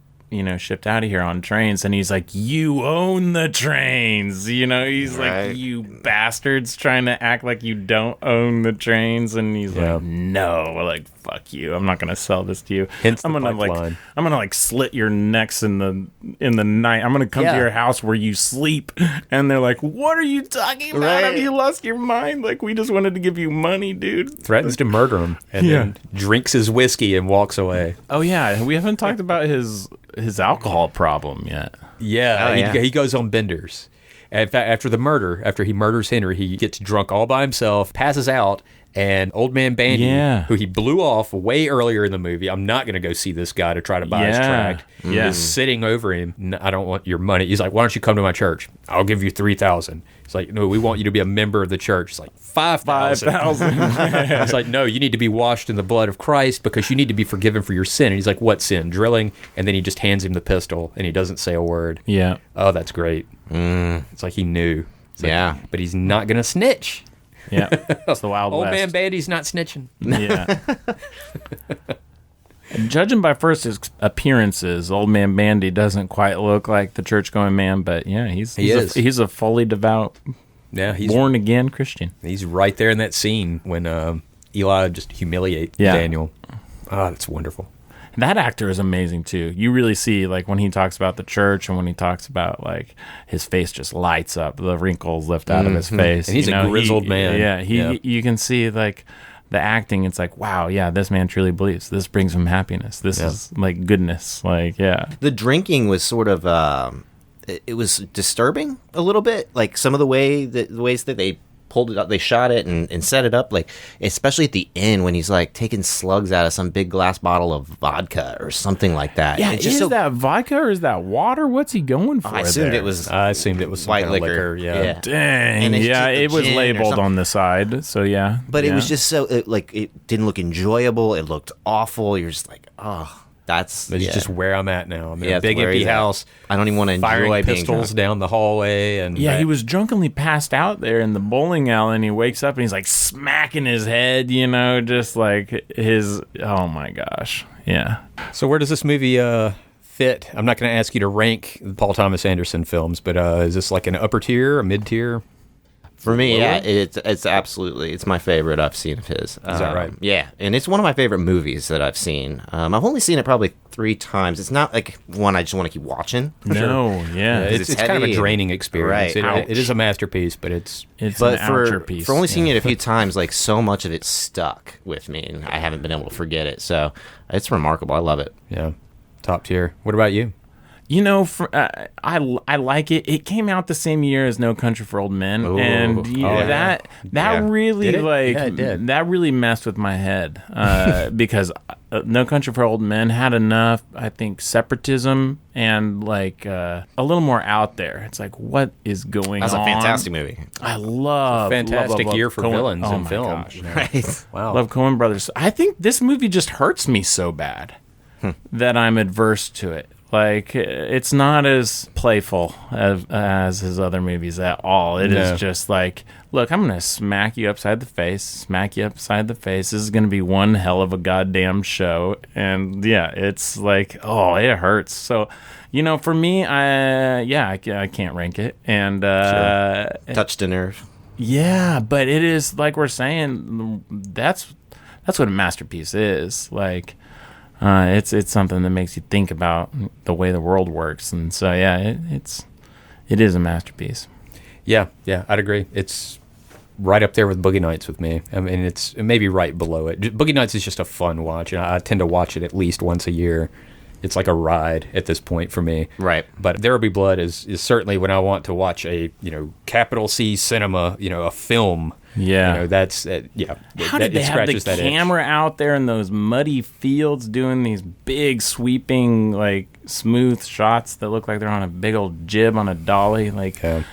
shipped out of here on trains. And he's like, you own the trains. He's like, you bastards trying to act like you don't own the trains. And he's like, no, like fuck you. I'm not going to sell this to you. I'm gonna slit your necks in the night. I'm gonna come to your house where you sleep. And they're like, what are you talking about? Have you lost your mind? Like, we just wanted to give you money, dude. Threatens to murder him and then drinks his whiskey and walks away. Oh yeah, we haven't talked about his alcohol problem yet. He goes on benders. In fact, after he murders Henry, he gets drunk all by himself, passes out, and Old Man Bandy, who he blew off way earlier in the movie, I'm not going to go see this guy to try to buy his tract, is sitting over him. No, I don't want your money. He's like, why don't you come to my church? I'll give you $3,000. He's like, no, we want you to be a member of the church. He's like, $5,000. He's like, no, you need to be washed in the blood of Christ because you need to be forgiven for your sin. And he's like, what sin? Drilling? And then he just hands him the pistol and he doesn't say a word. Yeah. Oh, that's great. It's like he knew. But he's not going to snitch. Yeah, it's the Wild West. Old Man Bandy's not snitching. Yeah. Judging by first appearances, Old Man Bandy doesn't quite look like the church-going man, but he's a fully devout, born again Christian. He's right there in that scene when Eli just humiliates Daniel. Oh, that's wonderful. That actor is amazing too. You really see, like, when he talks about the church and when he talks about, like, his face just lights up, the wrinkles lift out of his face. And he's a grizzled man. You can see, like, the acting. It's like, wow, this man truly believes. This brings him happiness. This is like goodness. Like, the drinking was sort of it was disturbing a little bit. Like some of the ways that they pulled it up, they shot it and set it up, like, especially at the end when he's like taking slugs out of some big glass bottle of vodka or something like that. Yeah, it's is just that vodka or is that water? What's he going for? I assumed there? it was I assumed it was some white kind of liquor. Yeah. Dang. And it's Yeah, just the it was gin or labeled something. on the side. So yeah. But yeah. it was just so it didn't look enjoyable. It looked awful. You're just like, oh, that's Just where I'm at now. I'm in Yeah, a big it's where empty he's at. house. I don't even want to firing enjoy being pistols drunk. down the hallway, and Yeah, he was drunkenly passed out there in the bowling alley, and he wakes up and he's like smacking his head, just like his. Oh my gosh, yeah. So where does this movie fit? I'm not going to ask you to rank the Paul Thomas Anderson films, but is this like an upper tier, a mid tier? For me, yeah, it's absolutely, it's my favorite I've seen of his. Is that right? Yeah, and it's one of my favorite movies that I've seen. I've only seen it probably 3 times. It's not like one I just want to keep watching. No, yeah, It's it's kind of a heavy draining experience. Right. It is a masterpiece, but it's it's But an for outerpiece. only seeing it a few times, like so much of it stuck with me, and I haven't been able to forget it. So it's remarkable. I love it. top tier. What about you? I like it. It came out the same year as No Country for Old Men, Ooh. and that Yeah. really Did it? like Yeah, it did. that really messed with my head because No Country for Old Men had enough, I think, separatism and like a little more out there. It's like, what is going That's on? a fantastic movie. I love Fantastic love year for Coen- villains oh in my film. gosh. Right. Wow. Love Coen Brothers. I think this movie just hurts me so bad that I'm adverse to it. Like, it's not as playful as his other movies at all. It No. is just like, look, I'm going to smack you upside the face. This is going to be one hell of a goddamn show. And yeah, it's like, oh, it hurts. So, for me, I can't rank it. And Touched a nerve. yeah, but it is like we're saying. That's what a masterpiece is. Like, it's something that makes you think about the way the world works, and so yeah, it is a masterpiece. Yeah, I'd agree. It's right up there with Boogie Nights with me. I mean, it's maybe right below it. Boogie Nights is just a fun watch, and I tend to watch it at least once a year. It's like a ride at this point for me. Right. But There Will Be Blood is certainly when I want to watch a, capital C cinema, a film. Yeah. That's, How that, did they it have the scratches that itch. camera out there in those muddy fields doing these big sweeping, like, smooth shots that look like they're on a big old jib on a dolly? Like, Yeah.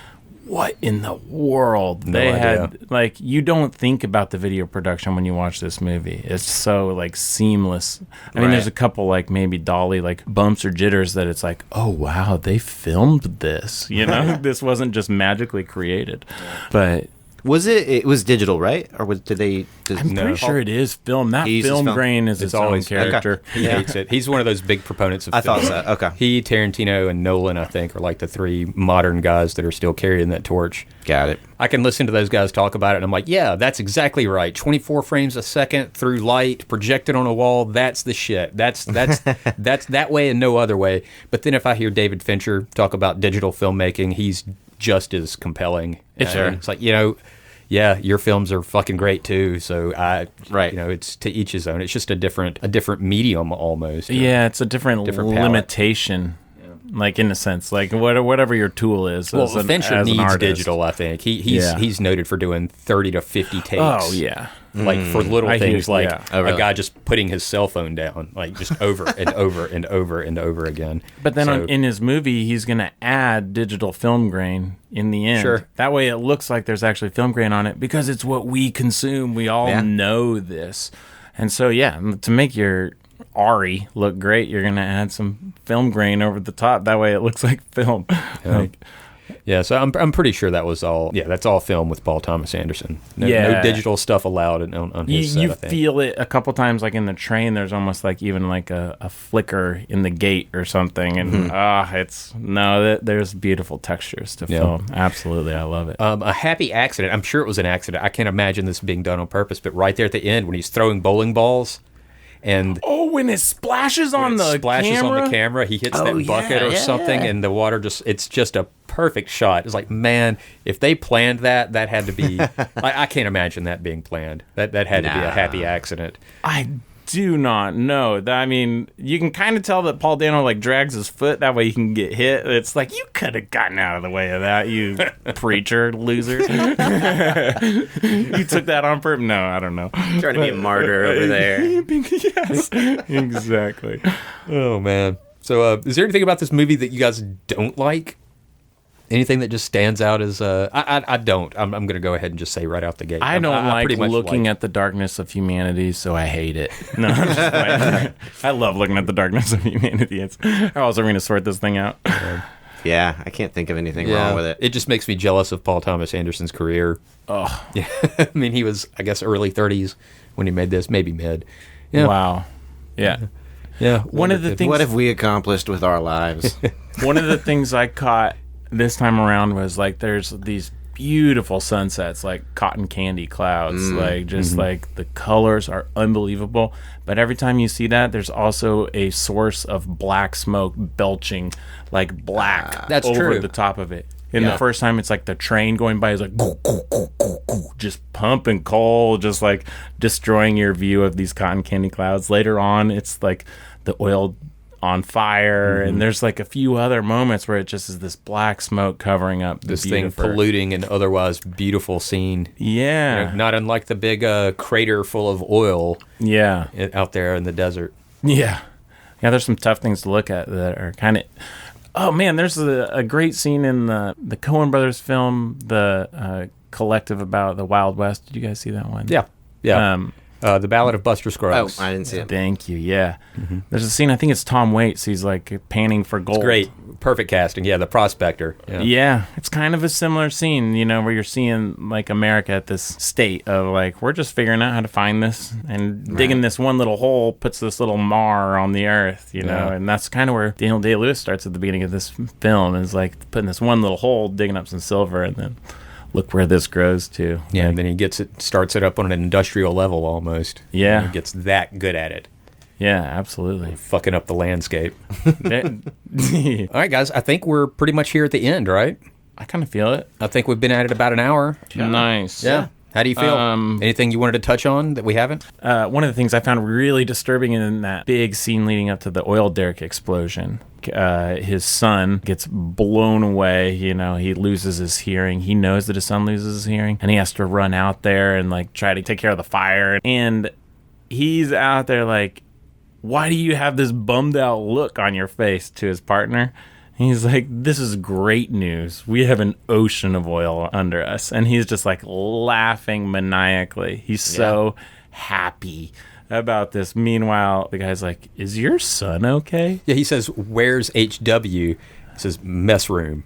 what in the world? No They idea. had, like, you don't think about the video production when you watch this movie. It's so, like, seamless. I mean, Right. there's a couple, like, maybe dolly, like, bumps or jitters that it's like, oh, wow, they filmed this. This wasn't just magically created. But Was it was digital, right? Or did they? I'm pretty sure it is film. That He uses film film. grain is its own always- character. He hates it. He's one of those big proponents of I thought film. so. Okay. He, Tarantino, and Nolan, I think, are like the 3 modern guys that are still carrying that torch. Got it. I can listen to those guys talk about it, and I'm like, yeah, that's exactly right. 24 frames a second through light, projected on a wall, that's the shit. That's that way and no other way. But then if I hear David Fincher talk about digital filmmaking, he's just as compelling. Sure. It's like, yeah, your films are fucking great too. So Right. it's to each his own. It's just a different medium almost. Yeah, it's a different Different palette. limitation. Like, in a sense, like whatever your tool is. Well, as an Fincher needs artist. digital, I think. He's noted for doing 30 to 50 takes. Oh yeah. Like for little I hear- things like yeah. Oh, a really? guy just putting his cell phone down, like just over and over and over and over again. But then So- in his movie, he's going to add digital film grain in the end. Sure. That way it looks like there's actually film grain on it because it's what we consume. We all Yeah. know this. And so, yeah, to make your Ari look great, you're going to add some film grain over the top. That way it looks like film. Like, yeah, so I'm pretty sure that was all. Yeah, that's all film with Paul Thomas Anderson. No Yeah. digital stuff allowed on his set. you I think. feel it a couple times, like in the train. There's almost like even like a flicker in the gate or something, and there's beautiful textures to Yeah. film. Absolutely, I love it. A happy accident. I'm sure it was an accident. I can't imagine this being done on purpose. But right there at the end, when he's throwing bowling balls, and Oh, when it splashes on the splashes camera. on the camera, he hits Oh, that bucket or yeah, something, yeah. and the water it's just a perfect shot. It's like, man, if they planned that had to be. I can't imagine that being planned. That had to be a Nah. happy accident. I do not know. I mean, you can kind of tell that Paul Dano like drags his foot that way he can get hit. It's like, you could have gotten out of the way of that, you preacher loser. You took that on purpose? No, I don't know. Trying to be a martyr over there. Yes, exactly. Oh man. So, is there anything about this movie that you guys don't like? Anything that just stands out as I don't. I'm going to go ahead and just say right out the gate. I don't like pretty much looking at the darkness of humanity, so I hate it. No, I'm just playing. I love looking at the darkness of humanity. How else are we going to sort this thing out? Yeah, I can't think of anything wrong with it. It just makes me jealous of Paul Thomas Anderson's career. Oh, Yeah, I mean, he was, I guess, early 30s when he made this, maybe mid. Yeah. wow. Yeah. Yeah. One of the things. What have we accomplished with our lives? One of the things I caught this time around was like there's these beautiful sunsets, like cotton candy clouds, like just like the colors are unbelievable. But every time you see that, there's also a source of black smoke belching like black That's over true. the top of it. And the first time it's like the train going by is like just pumping coal, just like destroying your view of these cotton candy clouds. Later on, it's like the oil on fire, and there's like a few other moments where it just is this black smoke covering up This thing polluting an otherwise beautiful scene. Yeah. You know, not unlike the big crater full of oil Yeah. out there in the desert. Yeah. Yeah, there's some tough things to look at that are kind of... Oh, man, there's a great scene in the Coen Brothers film, the collective about the Wild West. Did you guys see that one? Yeah. Yeah. The Ballad of Buster Scruggs. Oh, I didn't see it. Thank you, yeah. There's a scene, I think it's Tom Waits, he's like panning for gold. It's great. Perfect casting. Yeah, the prospector. Yeah, it's kind of a similar scene, you know, where you're seeing like America at this state of like, we're just figuring out how to find this, and digging this one little hole puts this little mar on the earth, you know, and that's kind of where Daniel Day-Lewis starts at the beginning of this film, is like putting this one little hole, digging up some silver, and then look where this grows to. Yeah, and then he starts it up on an industrial level almost. Yeah. And he gets that good at it. Yeah, absolutely. Fucking up the landscape. I All right, guys, I think we're pretty much here at the end, right? kind of feel it. I think we've been at it about an hour. Nice. Yeah. How do you feel? Anything you wanted to touch on that we haven't? One of the things I found really disturbing in that big scene leading up to the oil derrick explosion, his son gets blown away. You know, he loses his hearing. He knows that his son loses his hearing, and he has to run out there and like try to take care of the fire. And he's out there like, why do you have this bummed out look on your face, to his partner? He's like, this is great news. We have an ocean of oil under us. And he's just like laughing maniacally. He's so happy about this. Meanwhile, the guy's like, is your son okay? Yeah, he says, where's HW? It says, mess room.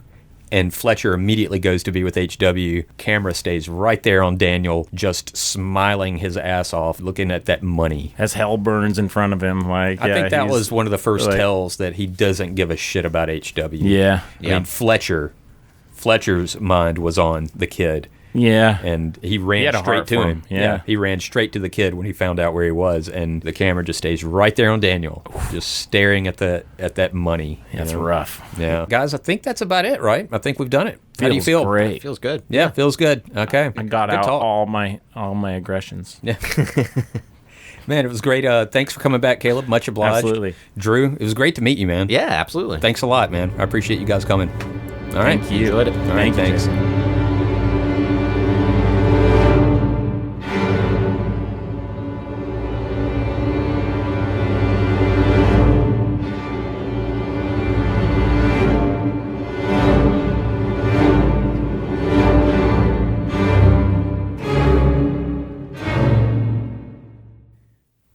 And Fletcher immediately goes to be with HW. Camera stays right there on Daniel, just smiling his ass off, looking at that money. As hell burns in front of him. Like, I think that he's was one of the first like- tells that he doesn't give a shit about HW. Yeah. I mean, Fletcher's mind was on the kid. Yeah. And he ran had a straight heart to for him. him. Yeah. He ran straight to the kid when he found out where he was, and the camera just stays right there on Daniel, just staring at that money. That's rough. Yeah, guys, I think that's about it, right? I think we've done it. How do you Feels feel? great. Feels good. Yeah, feels good. Okay, I got Good out talk. all my aggressions. Yeah. Man, it was great. Thanks for coming back, Caleb. Much obliged. Absolutely. Drew, it was great to meet you, man. Yeah, absolutely. Thanks a lot, man. I appreciate you guys coming. All right. Thank you. Enjoyed it. All right, Thank you, thanks. Jason.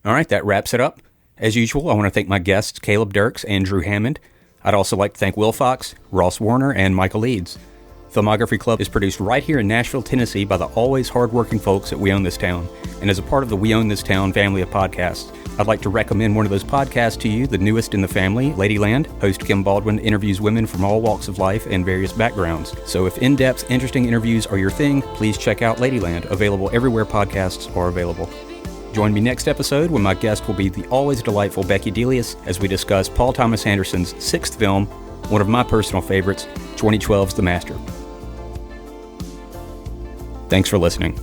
All right, that wraps it up. As usual, I want to thank my guests, Caleb Dirks and Drew Hammond. I'd also like to thank Will Fox, Ross Warner, and Michael Leeds. Filmography Club is produced right here in Nashville, Tennessee by the always hardworking folks at We Own This Town. And as a part of the We Own This Town family of podcasts, I'd like to recommend one of those podcasts to you, the newest in the family, Ladyland. Host Kim Baldwin interviews women from all walks of life and various backgrounds. So if in-depth, interesting interviews are your thing, please check out Ladyland, available everywhere podcasts are available. Join me next episode when my guest will be the always delightful Becky Delius as we discuss Paul Thomas Anderson's sixth film, one of my personal favorites, 2012's The Master. Thanks for listening.